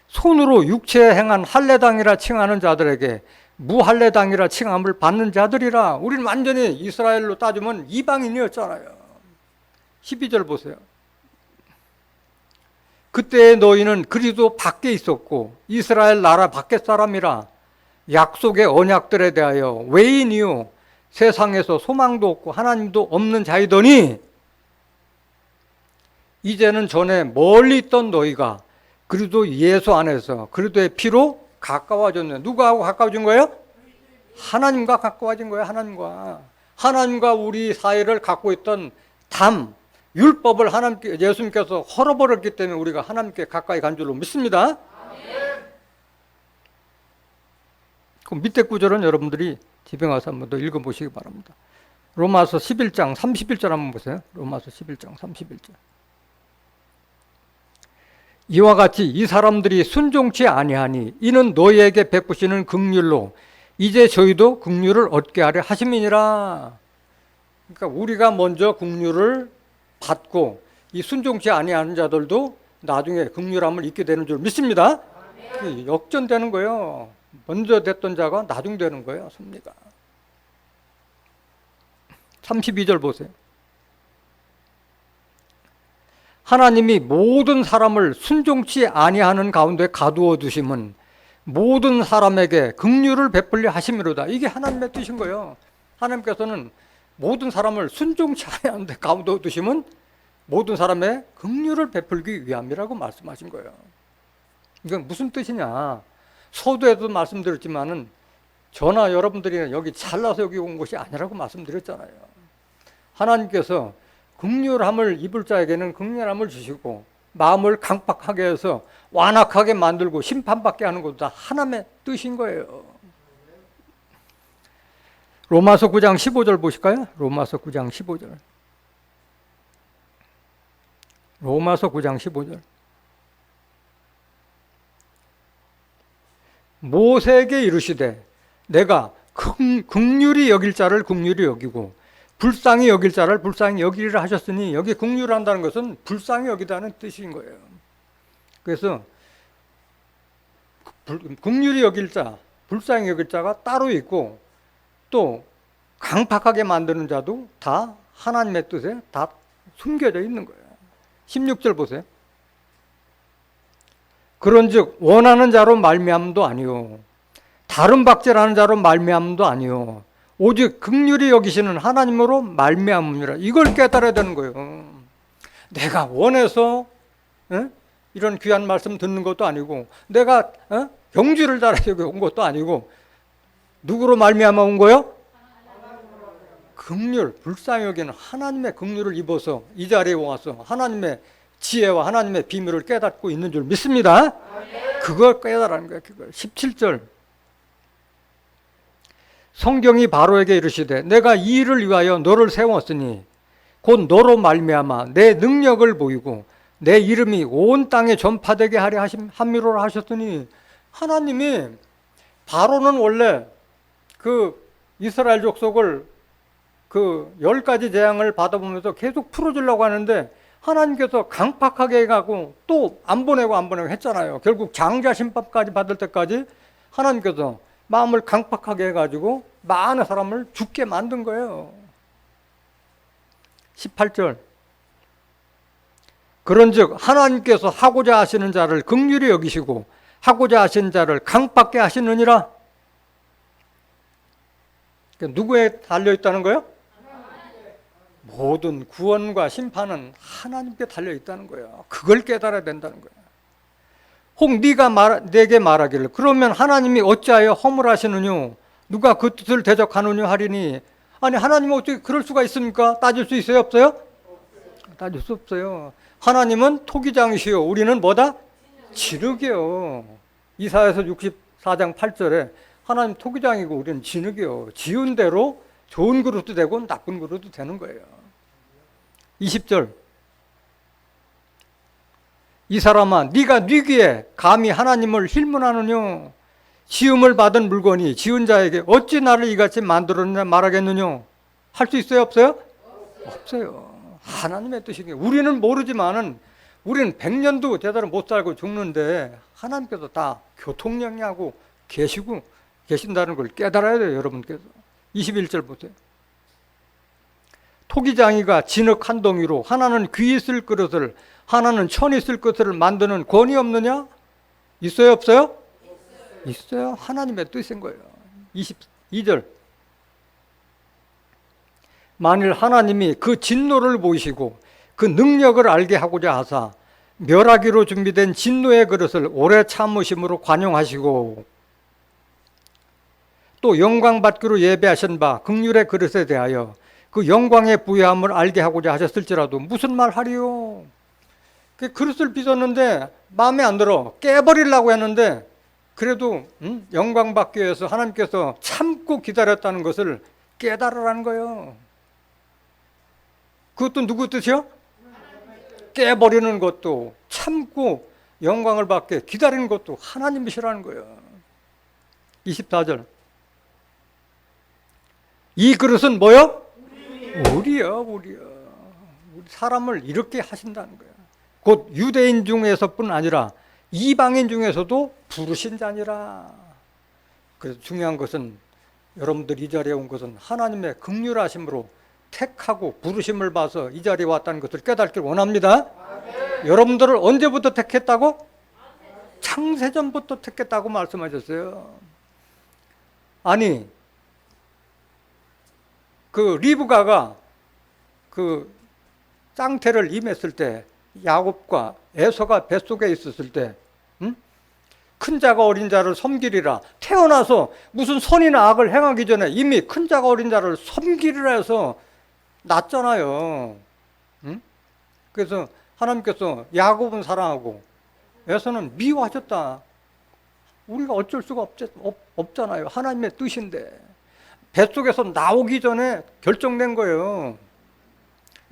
손으로 육체에 행한 할례당이라 칭하는 자들에게 무할례당이라 칭함을 받는 자들이라. 우리는 완전히 이스라엘로 따지면 이방인이었잖아요. 12절 보세요. 그때 너희는 그리스도 밖에 있었고 이스라엘 나라 밖의 사람이라 약속의 언약들에 대하여 외인이요 세상에서 소망도 없고 하나님도 없는 자이더니 이제는 전에 멀리 있던 너희가 그리스도 예수 안에서 그리스도의 피로 가까워졌네. 누구하고 가까워진 거예요? 하나님과 가까워진 거예요. 하나님과 우리 사이를 갖고 있던 율법을 하나님께 예수님께서 헐어버렸기 때문에 우리가 하나님께 가까이 간 줄로 믿습니다. 그 밑에 구절은 여러분들이 집에 가서 한번 더 읽어보시기 바랍니다. 로마서 11장 31절 한번 보세요. 로마서 11장 31절. 이와 같이 이 사람들이 순종치 아니하니 이는 너희에게 베푸시는 긍휼로 이제 저희도 긍휼을 얻게 하려 하심이니라. 그러니까 우리가 먼저 긍휼을 받고 이 순종치 아니하는 자들도 나중에 긍휼함을 입게 되는 줄 믿습니다. 역전되는 거예요. 먼저 됐던 자가 나중 되는 거예요. 섭리가. 32절 보세요. 하나님이 모든 사람을 순종치 아니하는 가운데 가두어 두심은 모든 사람에게 긍휼을 베풀려 하심이로다. 이게 하나님의 뜻인 거예요. 하나님께서는 모든 사람을 순종치 아니하는데 가두어 두심은 모든 사람의 긍휼을 베풀기 위함이라고 말씀하신 거예요. 이건 무슨 뜻이냐? 서두에도 말씀드렸지만은 저나 여러분들이 여기 잘나서 여기 온 것이 아니라고 말씀드렸잖아요. 하나님께서 긍휼함을 입을 자에게는 긍휼함을 주시고 마음을 강팍하게 해서 완악하게 만들고 심판받게 하는 것도 다 하나님의 뜻인 거예요. 로마서 9장 15절 보실까요? 로마서 9장 15절. 로마서 9장 15절. 모세에게 이르시되 내가 긍휼히 여길 자를 긍휼히 여기고 불쌍히 여길 자를 불쌍히 여기리라 하셨으니 여기 긍휼한다는 것은 불쌍히 여기다는 뜻인 거예요. 그래서 긍휼히 여길 자, 불쌍히 여길 자가 따로 있고 또 강팍하게 만드는 자도 다 하나님의 뜻에 다 숨겨져 있는 거예요. 16절 보세요. 그런즉 원하는 자로 말미암도 아니요 다른 박제라는 자로 말미암도 아니요 오직 긍휼히 여기시는 하나님으로 말미암으니라. 이걸 깨달아야 되는 거예요. 내가 원해서 이런 귀한 말씀 듣는 것도 아니고 내가 경주를 잘해서 온 것도 아니고 누구로 말미암아 온 거예요? 긍휼, 불쌍히 여기는 하나님의 긍휼을 입어서 이 자리에 와서 하나님의 지혜와 하나님의 비밀을 깨닫고 있는 줄 믿습니다. 그걸 깨달라는 거예요. 그걸. 17절. 성경이 바로에게 이르시되 내가 이 일을 위하여 너를 세웠으니 곧 너로 말미암아 내 능력을 보이고 내 이름이 온 땅에 전파되게 하려 함이로라 하셨더니, 하나님이 바로는 원래 그 이스라엘 족속을 그 10가지 재앙을 받아보면서 계속 풀어주려고 하는데 하나님께서 강팍하게 해가고 또 안 보내고 했잖아요. 결국 장자심판까지 받을 때까지 하나님께서 마음을 강팍하게 해가지고 많은 사람을 죽게 만든 거예요. 18절. 그런즉 하나님께서 하고자 하시는 자를 긍휼히 여기시고 하고자 하시는 자를 강팍게 하시느니라. 누구에 달려있다는 거예요? 모든 구원과 심판은 하나님께 달려있다는 거예요. 그걸 깨달아야 된다는 거예요. 혹 네가 내게 말하기를 그러면 하나님이 어찌하여 허물하시느냐, 누가 그 뜻을 대적하느냐 하리니, 아니 하나님은 어떻게 그럴 수가 있습니까? 따질 수 있어요? 없어요? 따질 수 없어요. 하나님은 토기장이시요 우리는 뭐다? 진흙이요. 이사야서 64장 8절에 하나님 토기장이고 우리는 진흙이요. 지은 대로 좋은 그릇도 되고 나쁜 그릇도 되는 거예요. 20절. 이 사람아 네가 네 귀에 감히 하나님을 힐문하느냐, 지음을 받은 물건이 지은 자에게 어찌 나를 이같이 만들었느냐 말하겠느냐. 할 수 있어요? 없어요? 없어요. 하나님의 뜻이에요. 우리는 모르지만은 우리는 100년도 제대로 못 살고 죽는데 하나님께서 다 교통령하고 계신다는 걸 깨달아야 돼요. 여러분께서. 21절 보세요. 토기장이가 진흙 한 덩이로 하나는 귀 있을 그릇을 하나는 천 있을 그릇을 만드는 권위 없느냐? 있어요? 없어요? 있어요. 하나님의 뜻인 거예요. 22절. 만일 하나님이 그 진노를 보이시고 그 능력을 알게 하고자 하사 멸하기로 준비된 진노의 그릇을 오래 참으심으로 관용하시고 또 영광 받기로 예배하신 바 긍휼의 그릇에 대하여 그 영광의 부여함을 알게 하고자 하셨을지라도 무슨 말 하리요? 그 그릇을 빚었는데 마음에 안 들어 깨버리려고 했는데 그래도 영광 받기 위해서 하나님께서 참고 기다렸다는 것을 깨달으라는 거예요. 그것도 누구 뜻이요? 깨버리는 것도 참고 영광을 받게 기다리는 것도 하나님이시라는 거예요. 24절. 이 그릇은 뭐요? 우리요. 우리 사람을 이렇게 하신다는 거예요. 곧 유대인 중에서뿐 아니라 이방인 중에서도 부르신 자니라. 그래서 중요한 것은 여러분들 이 자리에 온 것은 하나님의 긍휼하심으로 택하고 부르심을 봐서 이 자리에 왔다는 것을 깨닫길 원합니다. 여러분들을 언제부터 택했다고? 창세전부터 택했다고 말씀하셨어요. 아니 그 리브가가 그 쌍태를 임했을 때 야곱과 에서가 뱃속에 있었을 때 큰 자가 어린 자를 섬기리라. 태어나서 무슨 선이나 악을 행하기 전에 이미 큰 자가 어린 자를 섬기리라 해서 낳잖아요. 그래서 하나님께서 야곱은 사랑하고 에서는 미워하셨다. 우리가 어쩔 수가 없잖아요. 하나님의 뜻인데 뱃속에서 나오기 전에 결정된 거예요.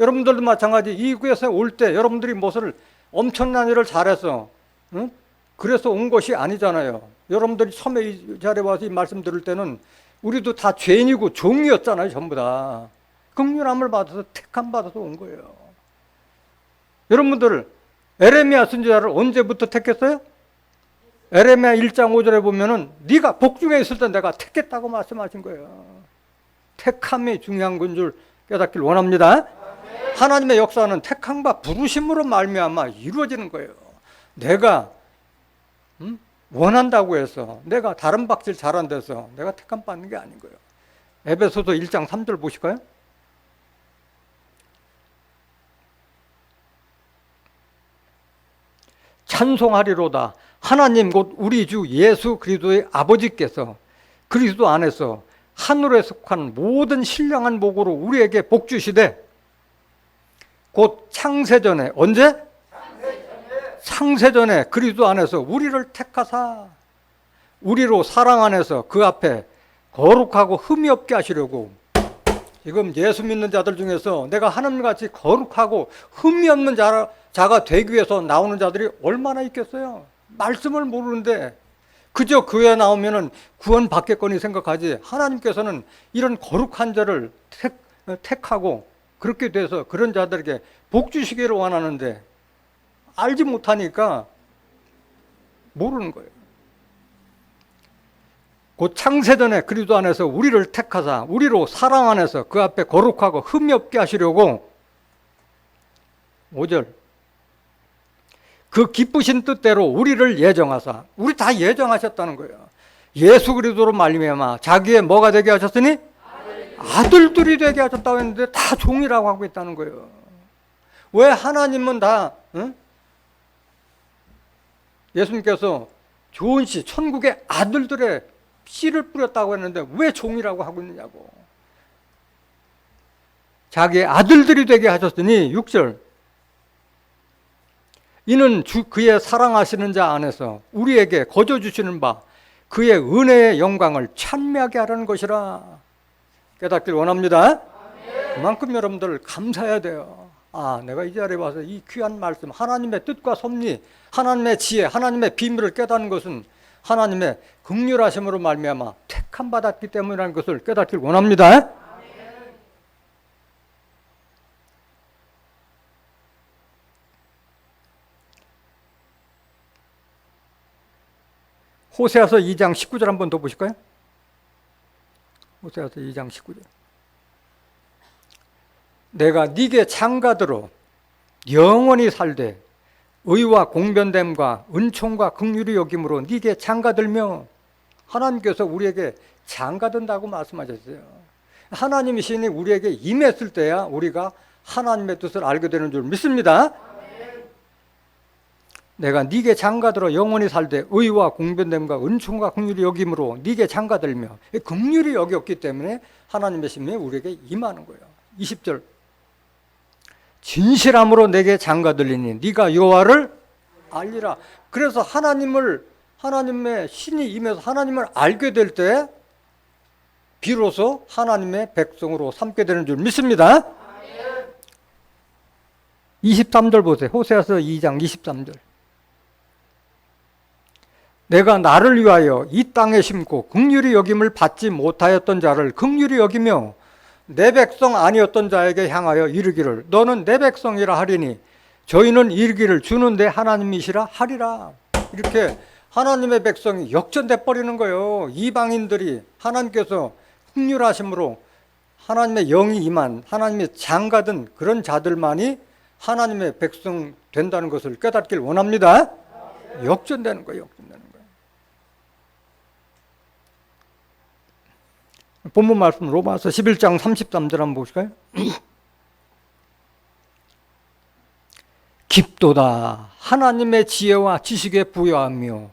여러분들도 마찬가지. 이 구에서 올 때 여러분들이 무엇을 엄청난 일을 잘해서 그래서 온 것이 아니잖아요. 여러분들이 처음에 이 자리에 와서 이 말씀 들을 때는 우리도 다 죄인이고 종이었잖아요. 전부 다 긍휼함을 받아서 택함 받아서 온 거예요. 여러분들 에레미야 선지자를 언제부터 택했어요? 에레미야 1장 5절에 보면은 네가 복중에 있을 때 내가 택했다고 말씀하신 거예요. 택함이 중요한 건 줄 깨닫길 원합니다. 하나님의 역사는 택함과 부르심으로 말미암아 이루어지는 거예요. 내가 원한다고 해서 내가 다른 박질 잘한 데서 내가 택함 받는 게 아닌 거예요. 에베소서 1장 3절 보실까요? 찬송하리로다. 하나님 곧 우리 주 예수 그리스도의 아버지께서 그리스도 안에서 하늘에 속한 모든 신령한 복으로 우리에게 복 주시되 곧 창세전에 언제? 창세전에 그리스도 안에서 우리를 택하사 우리로 사랑 안에서 그 앞에 거룩하고 흠이 없게 하시려고. 지금 예수 믿는 자들 중에서 내가 하나님같이 거룩하고 흠이 없는 자가 되기 위해서 나오는 자들이 얼마나 있겠어요? 말씀을 모르는데 그저 교회 나오면은 구원 받겠거니 생각하지, 하나님께서는 이런 거룩한 자를 택하고 그렇게 돼서 그런 자들에게 복 주시기를 원하는데 알지 못하니까 모르는 거예요. 곧 창세전에 그리스도 안에서 우리를 택하사 우리로 사랑 안에서 그 앞에 거룩하고 흠이 없게 하시려고. 5절 그 기쁘신 뜻대로 우리를 예정하사. 우리 다 예정하셨다는 거예요. 예수 그리스도로 말미암아 자기의 뭐가 되게 하셨으니? 아들들이 되게 하셨다고 했는데 다 종이라고 하고 있다는 거예요. 왜 하나님은 다 예수님께서 좋은 씨 천국의 아들들의 씨를 뿌렸다고 했는데 왜 종이라고 하고 있느냐고. 자기의 아들들이 되게 하셨으니. 6절 이는 그의 사랑하시는 자 안에서 우리에게 거저 주시는 바 그의 은혜의 영광을 찬미하게 하라는 것이라. 깨닫길 원합니다. 그만큼 여러분들 감사해야 돼요. 내가 이 자리에 와서 이 귀한 말씀, 하나님의 뜻과 섭리, 하나님의 지혜, 하나님의 비밀을 깨닫는 것은 하나님의 긍휼하심으로 말미암아 택함 받았기 때문이라는 것을 깨닫길 원합니다. 호세아서 2장 19절 한번 더 보실까요? 호세아서 2장 19절 내가 네게 장가들어 영원히 살되 의와 공변됨과 은총과 긍휼이 여김으로 네게 장가들며. 하나님께서 우리에게 장가든다고 말씀하셨어요. 하나님이시니 우리에게 임했을 때야 우리가 하나님의 뜻을 알게 되는 줄 믿습니다. 내가 네게 장가들어 영원히 살되 의와 공변됨과 은총과 긍휼이 여김으로 네게 장가들며. 긍휼이 여겼기 때문에 하나님의 심이 우리에게 임하는 거예요. 20절 진실함으로 내게 장가들리니 네가 여호와를 알리라. 그래서 하나님의 신이 임해서 하나님을 알게 될 때 비로소 하나님의 백성으로 삼게 되는 줄 믿습니다. 23절 보세요. 호세아서 2장 23절 내가 나를 위하여 이 땅에 심고 긍휼히 여김을 받지 못하였던 자를 긍휼히 여기며 내 백성 아니었던 자에게 향하여 이르기를 너는 내 백성이라 하리니 저희는 이르기를 주는 내 하나님이시라 하리라. 이렇게 하나님의 백성이 역전돼 버리는 거예요. 이방인들이 하나님께서 긍휼하심으로 하나님의 영이 임한 하나님의 장가든 그런 자들만이 하나님의 백성 된다는 것을 깨닫길 원합니다. 역전되는 거예요. 역전되는 거예요. 본문 말씀 로마서 11장 33절 한번 보실까요? 깊도다 하나님의 지혜와 지식에 부여하며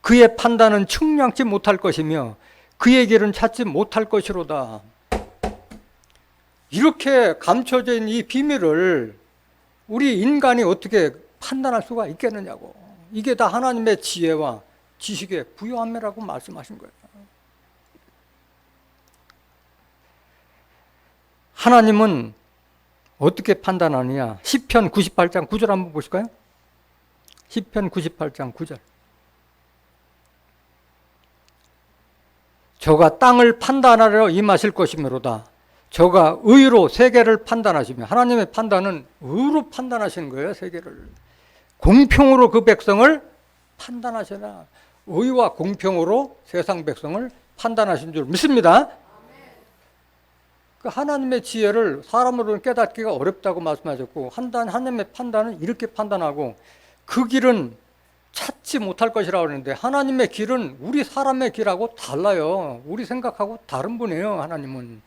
그의 판단은 측량치 못할 것이며 그의 길은 찾지 못할 것이로다. 이렇게 감춰져 있는 이 비밀을 우리 인간이 어떻게 판단할 수가 있겠느냐고. 이게 다 하나님의 지혜와 지식에 부여함이라고 말씀하신 거예요. 하나님은 어떻게 판단하느냐. 시편 98장 9절 한번 보실까요? 시편 98장 9절 저가 땅을 판단하려 임하실 것이므로다. 저가 의로 세계를 판단하시며. 하나님의 판단은 의로 판단하시는 거예요. 세계를 공평으로 그 백성을 판단하시나. 의와 공평으로 세상 백성을 판단하신 줄 믿습니다. 그 하나님의 지혜를 사람으로는 깨닫기가 어렵다고 말씀하셨고 하나님의 판단은 이렇게 판단하고 그 길은 찾지 못할 것이라고 하는데 하나님의 길은 우리 사람의 길하고 달라요. 우리 생각하고 다른 분이에요. 하나님은.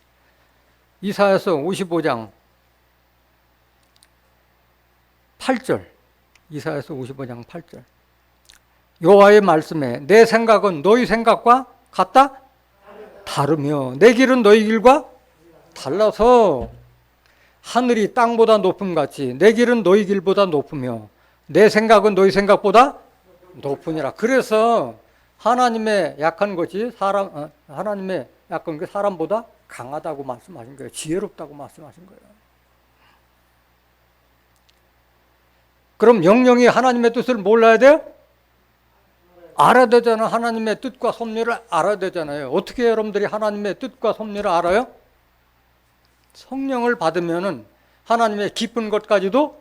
이사야서 55장 8절 이사야서 55장 8절 여호와의 말씀에 내 생각은 너희 생각과 같다? 다르며 내 길은 너희 길과 달라서 하늘이 땅보다 높음 같이 내 길은 너희 길보다 높으며 내 생각은 너희 생각보다 높으니라. 그래서 하나님의 약한 것이 하나님의 약한 게 사람보다 강하다고 말씀하신 거예요. 지혜롭다고 말씀하신 거예요. 그럼 영영이 하나님의 뜻을 몰라야 돼요? 알아야 되잖아. 하나님의 뜻과 섭리를 알아야 되잖아요. 어떻게 여러분들이 하나님의 뜻과 섭리를 알아요? 성령을 받으면은 하나님의 깊은 것까지도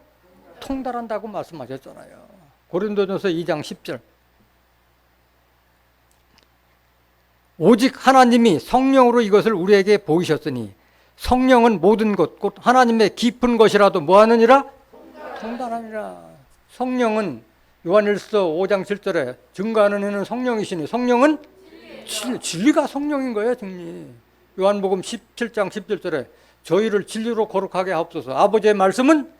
통달한다고 말씀하셨잖아요. 고린도전서 2장 10절. 오직 하나님이 성령으로 이것을 우리에게 보이셨으니 성령은 모든 것 곧 하나님의 깊은 것이라도 뭐하느니라? 통달하니라. 성령은 요한일서 5장 7절에 증거하는 이는 성령이시니 성령은 진리가 성령인 거예요. 진리. 요한복음 17장 17절에 저희를 진리로 거룩하게 하옵소서. 아버지의 말씀은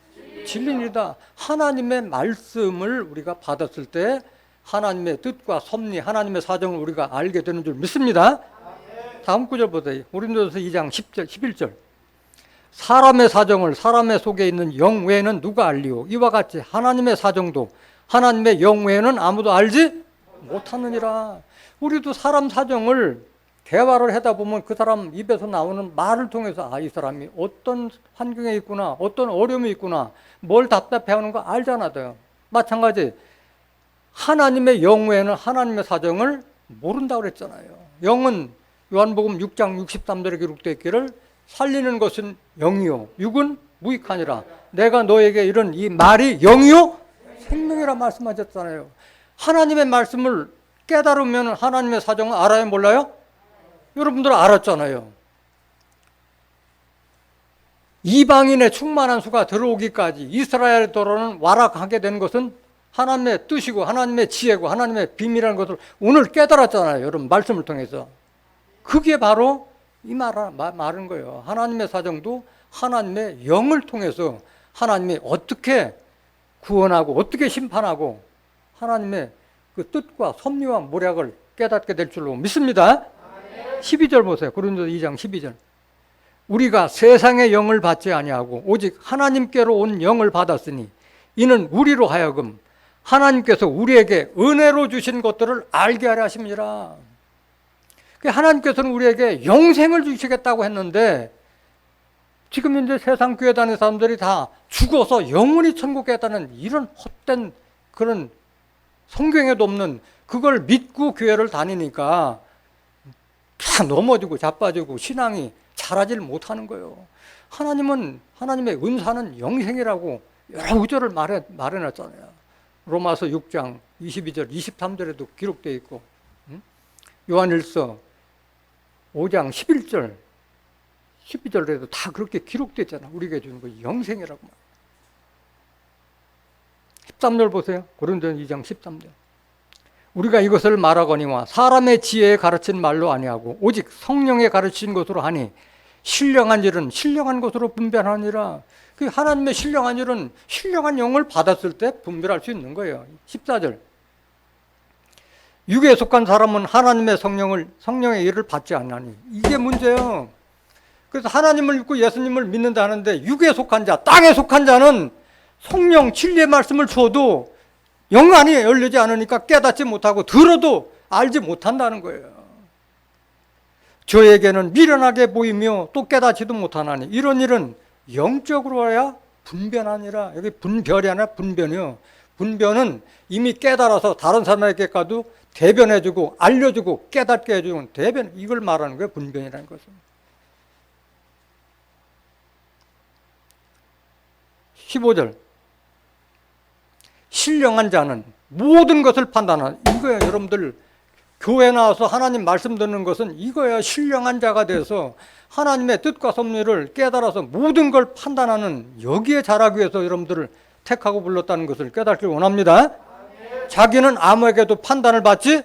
진리입니다. 하나님의 말씀을 우리가 받았을 때 하나님의 뜻과 섭리, 하나님의 사정을 우리가 알게 되는 줄 믿습니다. 다음 구절 보세요. 고린도전서 2장 10절, 11절. 사람의 사정을 사람의 속에 있는 영 외에는 누가 알리오? 이와 같이 하나님의 사정도 하나님의 영 외에는 아무도 알지 못하느니라. 우리도 사람 사정을 대화를 하다 보면 그 사람 입에서 나오는 말을 통해서 이 사람이 어떤 환경에 있구나, 어떤 어려움이 있구나, 뭘 답답해하는 거 알잖아요. 마찬가지 하나님의 영 외에는 하나님의 사정을 모른다고 그랬잖아요. 영은 요한복음 6장 63절에 기록되어 있기를 살리는 것은 영이요 육은 무익하니라. 내가 너에게 이런 이 말이 영이요 생명이라 말씀하셨잖아요. 하나님의 말씀을 깨달으면 하나님의 사정을 알아요, 몰라요? 여러분들 알았잖아요. 이방인의 충만한 수가 들어오기까지 이스라엘 도로는 와락하게 된 것은 하나님의 뜻이고 하나님의 지혜고 하나님의 비밀이라는 것을 오늘 깨달았잖아요. 여러분 말씀을 통해서. 그게 바로 이 말은 거예요. 하나님의 사정도 하나님의 영을 통해서 하나님이 어떻게 구원하고 어떻게 심판하고 하나님의 그 뜻과 섭리와 모략을 깨닫게 될 줄로 믿습니다. 12절 보세요. 고린도서 2장 12절. 우리가 세상의 영을 받지 아니하고 오직 하나님께로 온 영을 받았으니 이는 우리로 하여금 하나님께서 우리에게 은혜로 주신 것들을 알게 하려 하심이라. 하나님께서는 우리에게 영생을 주시겠다고 했는데 지금 이제 세상 교회 다니는 사람들이 다 죽어서 영원히 천국에 가는 이런 헛된 그런 성경에도 없는 그걸 믿고 교회를 다니니까 다 넘어지고 자빠지고 신앙이 자라질 못하는 거예요. 하나님은 하나님의 은사는 영생이라고 여러 구절을 말해놨잖아요. 로마서 6장 22절 23절에도 기록되어 있고 요한일서 5장 11절 12절에도 다 그렇게 기록되었잖아. 우리에게 주는 거 영생이라고 말. 13절 보세요. 고린도전 2장 13절. 우리가 이것을 말하거니와 사람의 지혜에 가르친 말로 아니하고 오직 성령에 가르친 것으로 하니 신령한 일은 신령한 것으로 분별하니라. 그 하나님의 신령한 일은 신령한 영을 받았을 때 분별할 수 있는 거예요. 14절. 육에 속한 사람은 하나님의 성령의 일을 받지 않나니. 이게 문제예요. 그래서 하나님을 믿고 예수님을 믿는다 하는데 육에 속한 자, 땅에 속한 자는 성령 진리의 말씀을 주어도 영안이 열리지 않으니까 깨닫지 못하고 들어도 알지 못한다는 거예요. 저에게는 미련하게 보이며 또 깨닫지도 못하나니 이런 일은 영적으로 해야 분변하니라. 여기 분별이 아니라 분변이요. 분변은 이미 깨달아서 다른 사람에게까지도 대변해주고 알려주고 깨닫게 해주는 대변, 이걸 말하는 거예요. 분변이라는 것은. 15절. 신령한 자는 모든 것을 판단하는 이거예요. 여러분들 교회 나와서 하나님 말씀 듣는 것은 이거예요. 신령한 자가 돼서 하나님의 뜻과 섭리를 깨달아서 모든 걸 판단하는, 여기에 자라기 위해서 여러분들을 택하고 불렀다는 것을 깨닫기를 원합니다. 자기는 아무에게도 판단을 받지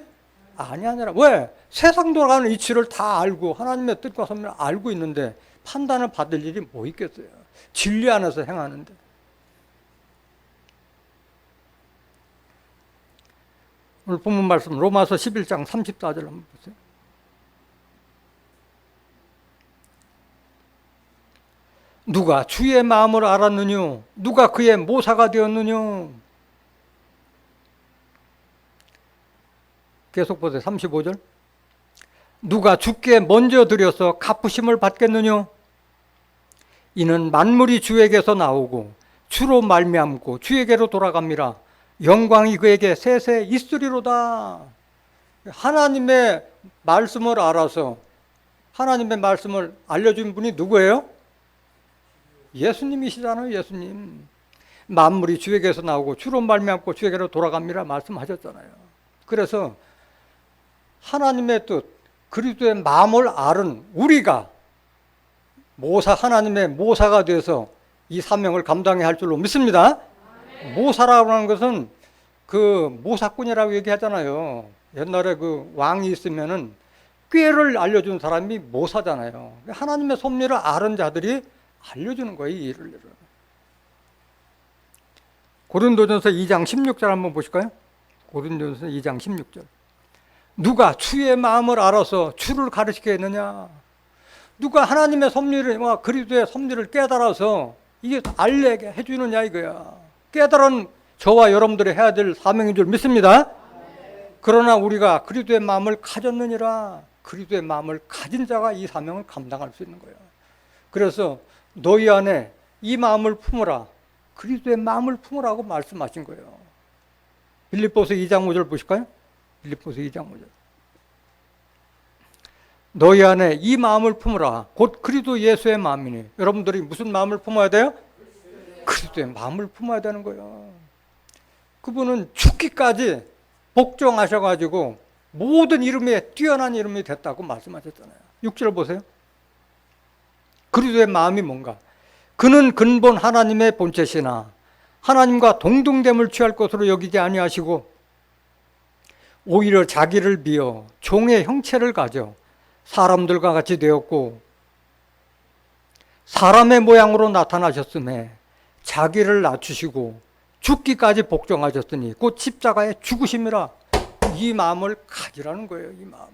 아니하니라. 왜? 세상 돌아가는 이치를 다 알고 하나님의 뜻과 섭리를 알고 있는데 판단을 받을 일이 뭐 있겠어요. 진리 안에서 행하는데. 오늘 본문 말씀 로마서 11장 34절 한번 보세요. 누가 주의 마음을 알았느뇨? 누가 그의 모사가 되었느뇨? 계속 보세요. 35절. 누가 주께 먼저 드려서 갚으심을 받겠느뇨? 이는 만물이 주에게서 나오고 주로 말미암고 주에게로 돌아갑니다. 영광이 그에게 세세 있으리로다. 하나님의 말씀을 알아서 하나님의 말씀을 알려준 분이 누구예요? 예수님이시잖아요. 예수님. 만물이 주에게서 나오고 주로 말미암고 주에게로 돌아갑니다 말씀하셨잖아요. 그래서 하나님의 뜻, 그리스도의 마음을 아는 우리가 하나님의 모사가 돼서 이 사명을 감당해야 할 줄로 믿습니다. 모사라고 하는 것은 그 모사꾼이라고 얘기하잖아요. 옛날에 그 왕이 있으면은 꾀를 알려준 사람이 모사잖아요. 하나님의 섭리를 아는 자들이 알려주는 거예요, 이 일을. 고린도전서 2장 16절 한번 보실까요? 고린도전서 2장 16절. 누가 주의 마음을 알아서 주를 가르치겠느냐? 누가 하나님의 섭리를, 그리스도의 섭리를 깨달아서 이게 알게 해주느냐 이거야. 깨달은 저와 여러분들이 해야 될 사명인 줄 믿습니다. 그러나 우리가 그리스도의 마음을 가졌느니라. 그리스도의 마음을 가진 자가 이 사명을 감당할 수 있는 거야. 그래서 너희 안에 이 마음을 품으라. 그리스도의 마음을 품으라고 말씀하신 거예요. 빌립보서 2장 5절 보실까요? 빌립보서 2장 5절. 너희 안에 이 마음을 품으라. 곧 그리스도 예수의 마음이니. 여러분들이 무슨 마음을 품어야 돼요? 그리스도의 마음을 품어야 되는 거예요. 그분은 죽기까지 복종하셔가지고 모든 이름에 뛰어난 이름이 됐다고 말씀하셨잖아요. 6절 보세요. 그리스도의 마음이 뭔가? 그는 근본 하나님의 본체시나 하나님과 동등됨을 취할 것으로 여기지 아니하시고 오히려 자기를 비어 종의 형체를 가져 사람들과 같이 되었고 사람의 모양으로 나타나셨음에 자기를 낮추시고 죽기까지 복종하셨으니 곧 십자가에 죽으심이라. 이 마음을 가지라는 거예요. 이 마음을.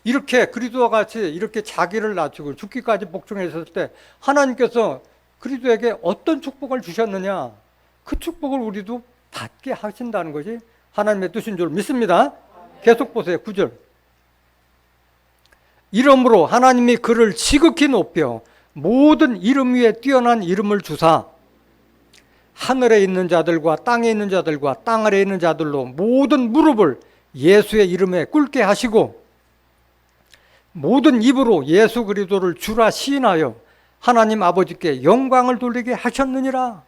이렇게 그리스도와 같이 이렇게 자기를 낮추고 죽기까지 복종했을 때 하나님께서 그리스도에게 어떤 축복을 주셨느냐, 그 축복을 우리도 받게 하신다는 것이 하나님의 뜻인 줄 믿습니다. 계속 보세요. 9절. 이러므로 하나님이 그를 지극히 높여 모든 이름 위에 뛰어난 이름을 주사 하늘에 있는 자들과 땅에 있는 자들과 땅 아래에 있는 자들로 모든 무릎을 예수의 이름에 꿇게 하시고 모든 입으로 예수 그리스도를 주라 시인하여 하나님 아버지께 영광을 돌리게 하셨느니라.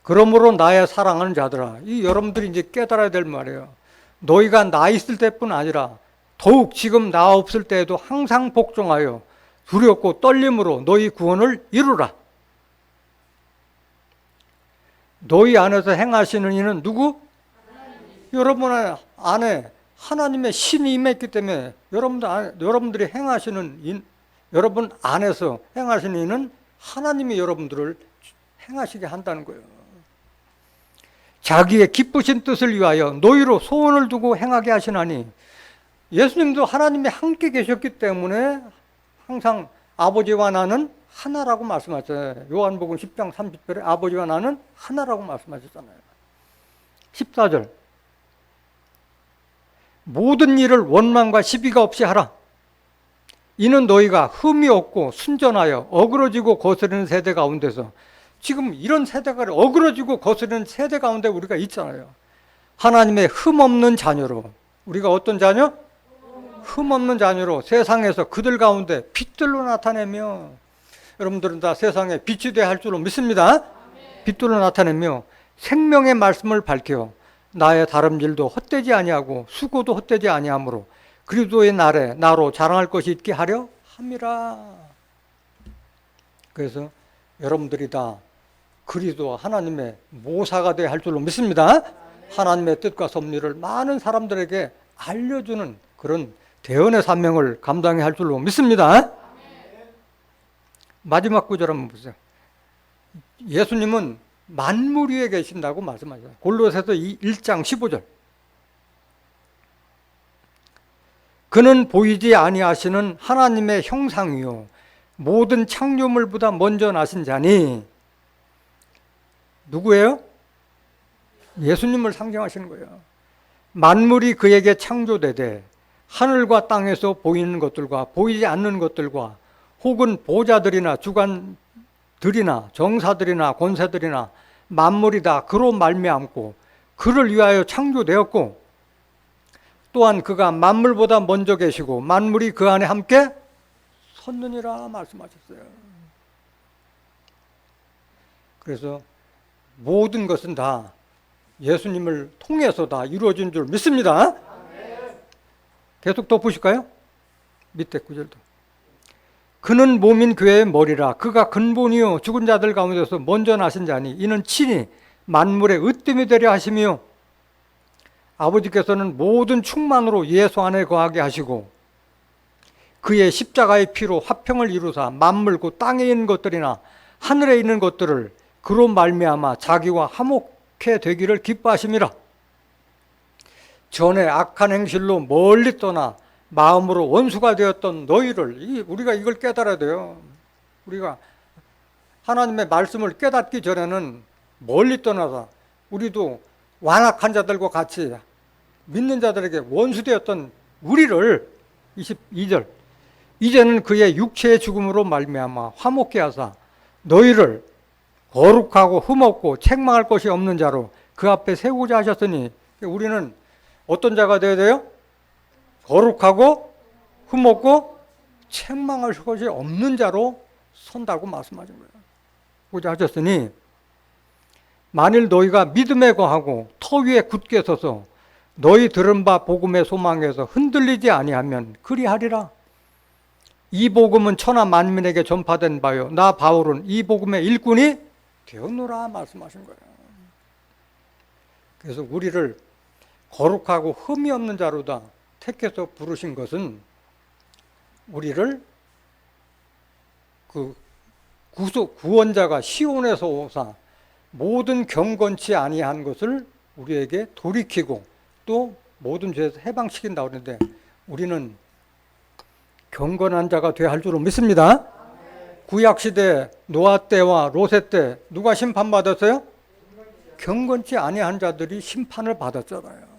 그러므로 나의 사랑하는 자들아, 이 여러분들이 이제 깨달아야 될 말이에요. 너희가 나 있을 때뿐 아니라 더욱 지금 나 없을 때에도 항상 복종하여 두렵고 떨림으로 너희 구원을 이루라. 너희 안에서 행하시는 이는 누구? 여러분 안에 하나님의 신이 임했기 때문에 여러분들이 행하시는 여러분 안에서 행하시는 이는 하나님이 여러분들을 행하시게 한다는 거예요. 자기의 기쁘신 뜻을 위하여 너희로 소원을 두고 행하게 하시나니. 예수님도 하나님이 함께 계셨기 때문에 항상 아버지와 나는 하나라고 말씀하셨어요. 요한복음 10장 30절에 아버지와 나는 하나라고 말씀하셨잖아요. 14절. 모든 일을 원망과 시비가 없이 하라. 이는 너희가 흠이 없고 순전하여 어그러지고 거스르는 세대 가운데서, 지금 이런 세대가 어그러지고 거스르는 세대 가운데 우리가 있잖아요. 하나님의 흠 없는 자녀로, 우리가 어떤 자녀? 흠 없는 자녀로 세상에서 그들 가운데 빛들로 나타내며, 여러분들은 다 세상에 빛이 되어야 할 줄로 믿습니다. 빛들로 나타내며 생명의 말씀을 밝혀 나의 다름질도 헛되지 아니하고 수고도 헛되지 아니하므로 그리스도의 날에 나로 자랑할 것이 있게 하려 함이라. 그래서 여러분들이 다 그리스도와 하나님의 모사가 되어야 할 줄로 믿습니다. 하나님의 뜻과 섭리를 많은 사람들에게 알려주는 그런 대언의 사명을 감당해야 할 줄로 믿습니다. 마지막 구절 한번 보세요. 예수님은 만물 위에 계신다고 말씀하셨어요. 골로새서 1장 15절. 그는 보이지 아니하시는 하나님의 형상이요 모든 창조물보다 먼저 나신 자니 누구예요? 예수님을 상징하시는 거예요. 만물이 그에게 창조되되 하늘과 땅에서 보이는 것들과 보이지 않는 것들과 혹은 보좌들이나 주관들이나 정사들이나 권세들이나 만물이 다 그로 말미암고 그를 위하여 창조되었고 또한 그가 만물보다 먼저 계시고 만물이 그 안에 함께 섰느니라 말씀하셨어요. 그래서 모든 것은 다 예수님을 통해서 다 이루어진 줄 믿습니다. 계속 덧보실까요? 밑에 구절도. 그는 몸인 교회의 머리라. 그가 근본이요 죽은 자들 가운데서 먼저 나신 자니 이는 친히 만물의 으뜸이 되려 하시며 아버지께서는 모든 충만으로 예수 안에 거하게 하시고 그의 십자가의 피로 화평을 이루사 만물 곧 땅에 있는 것들이나 하늘에 있는 것들을 그로 말미암아 자기와 화목해 되기를 기뻐하심이라. 전에 악한 행실로 멀리 떠나 마음으로 원수가 되었던 너희를, 우리가 이걸 깨달아야 돼요. 우리가 하나님의 말씀을 깨닫기 전에는 멀리 떠나서 우리도 완악한 자들과 같이 믿는 자들에게 원수되었던 우리를 22절 이제는 그의 육체의 죽음으로 말미암아 화목케 하사 너희를 거룩하고 흠없고 책망할 것이 없는 자로 그 앞에 세우고자 하셨으니 우리는 어떤 자가 되어야 돼요? 거룩하고 흠없고 책망할 것이 없는 자로 선다고 말씀하신 거예요. 고자 하셨으니 만일 너희가 믿음에 거하고 터 위에 굳게 서서 너희 들은 바 복음의 소망에서 흔들리지 아니하면 그리하리라. 이 복음은 천하 만민에게 전파된 바요 나 바울은 이 복음의 일꾼이 되었노라 말씀하신 거예요. 그래서 우리를 거룩하고 흠이 없는 자로다 택해서 부르신 것은 우리를 그 구원자가 시온에서 오사 모든 경건치 아니한 것을 우리에게 돌이키고 또 모든 죄에서 해방시킨다고 그러는데 우리는 경건한 자가 되어야 할 줄로 믿습니다. 구약시대 노아 때와 로세 때 누가 심판받았어요? 경건치 아니한 자들이 심판을 받았잖아요.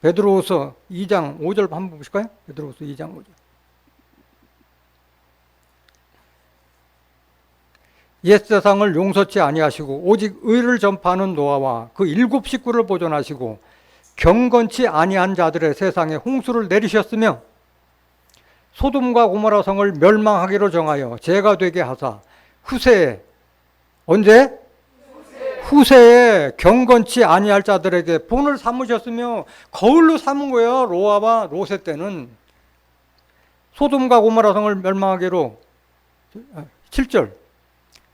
베드로후서 2장 5절 한번 보실까요? 베드로후서 2장 5절. 옛 세상을 용서치 아니하시고 오직 의를 전파하는 노아와 그 7 식구를 보존하시고 경건치 아니한 자들의 세상에 홍수를 내리셨으며 소돔과 고모라 성을 멸망하기로 정하여 죄가 되게 하사 후세에 언제? 후세에 경건치 아니할 자들에게 본을 삼으셨으며 거울로 삼은 거예요. 노아와 로세 때는 소돔과 고모라 성을 멸망하기로 7절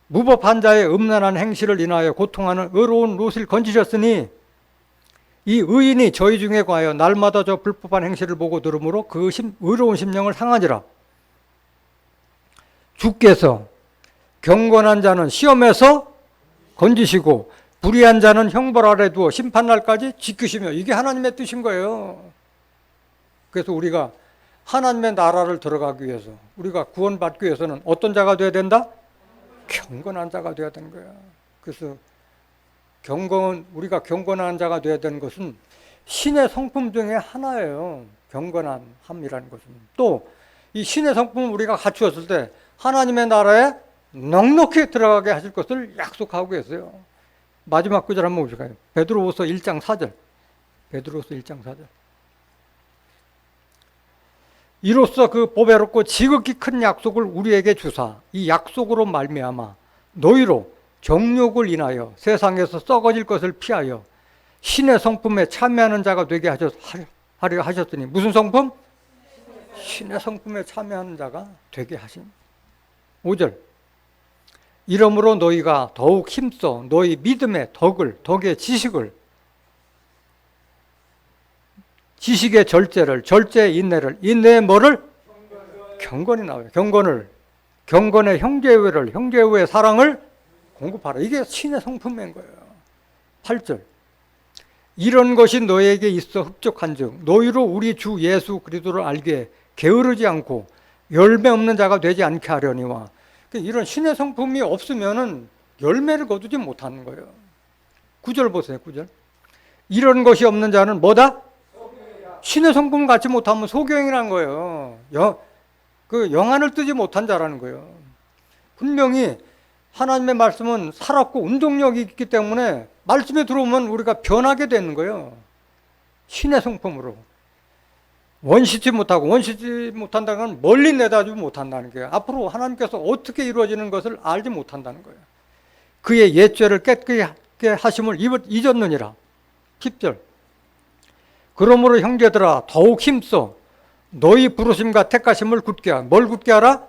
무법한 자의 음란한 행실을 인하여 고통하는 의로운 롯을 건지셨으니 이 의인이 저희 중에 과하여 날마다 저 불법한 행실을 보고 들으므로 그 의로운 심령을 상하니라. 주께서 경건한 자는 시험에서 건지시고 불의한 자는 형벌 아래 두어 심판날까지 지키시며 이게 하나님의 뜻인 거예요. 그래서 우리가 하나님의 나라를 들어가기 위해서 우리가 구원받기 위해서는 어떤 자가 되어야 된다? 경건한 자가 되어야 되는 거야. 그래서 우리가 경건한 자가 되어야 되는 것은 신의 성품 중에 하나예요. 경건한 함이라는 것은. 또 이 신의 성품을 우리가 갖추었을 때 하나님의 나라에 넉넉히 들어가게 하실 것을 약속하고 계세요. 마지막 구절 한번 보실까요? 베드로후서 1장 4절. 베드로후서 1장 4절. 이로써 그 보배롭고 지극히 큰 약속을 우리에게 주사 이 약속으로 말미암아 너희로 정욕을 인하여 세상에서 썩어질 것을 피하여 신의 성품에 참여하는 자가 되게 하려 하셨으니 무슨 성품? 신의 성품에 참여하는 자가 되게 하신. 5절 이러므로 너희가 더욱 힘써 너희 믿음의 덕의 지식의 절제를, 절제의 인내를, 인내의 뭐를? 경건이 나와요. 경건의 형제우애를, 형제우애의 사랑을 공급하라. 이게 신의 성품인 거예요. 8절 이런 것이 너에게 있어 흡족한즉 너희로 우리 주 예수 그리스도를 알게 게으르지 않고 열매 없는 자가 되지 않게 하려니와. 이런 신의 성품이 없으면은 열매를 거두지 못하는 거예요. 9절 보세요. 9절. 이런 것이 없는 자는 뭐다? 신의 성품을 갖지 못하면 소경이라는 거예요. 영안을 뜨지 못한 자라는 거예요. 분명히 하나님의 말씀은 살았고 운동력이 있기 때문에 말씀에 들어오면 우리가 변하게 되는 거예요. 신의 성품으로. 원시지 못한다는 건 멀리 내다주지 못한다는 거예요. 앞으로 하나님께서 어떻게 이루어지는 것을 알지 못한다는 거예요. 그의 옛죄를 깨끗게 하심을 잊었느니라. 10절. 그러므로 형제들아 더욱 힘써 너희 부르심과 택하심을 굳게 하라. 뭘 굳게 하라?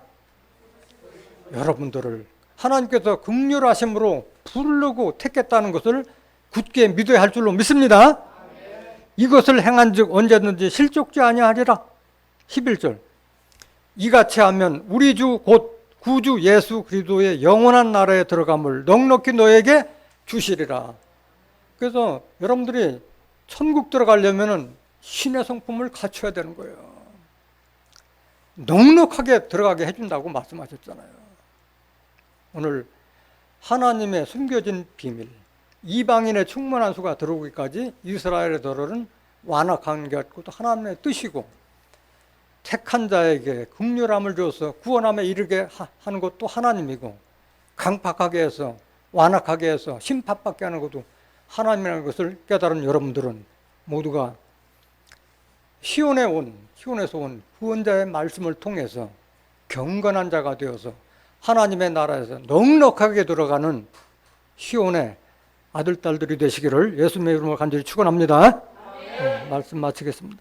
여러분들을 하나님께서 긍휼하심으로 부르고 택했다는 것을 굳게 믿어야 할 줄로 믿습니다. 이것을 행한즉 언제든지 실족지 아니하리라. 11절. 이같이 하면 우리 주 곧 구주 예수 그리스도의 영원한 나라에 들어감을 넉넉히 너에게 주시리라. 그래서 여러분들이 천국 들어가려면 신의 성품을 갖춰야 되는 거예요. 넉넉하게 들어가게 해준다고 말씀하셨잖아요. 오늘 하나님의 숨겨진 비밀, 이방인의 충만한 수가 들어오기까지 이스라엘의 더러는 완악한 게 또 하나님의 뜻이고, 택한 자에게 긍휼함을 줘서 구원함에 이르게 하는 것도 하나님이고, 강팍하게 해서 완악하게 해서 심판받게 하는 것도 하나님이라는 것을 깨달은 여러분들은 모두가 시온에서 온 구원자의 말씀을 통해서 경건한 자가 되어서 하나님의 나라에서 넉넉하게 들어가는 시온의 아들, 딸들이 되시기를 예수님의 이름으로 간절히 축원합니다. 말씀 마치겠습니다.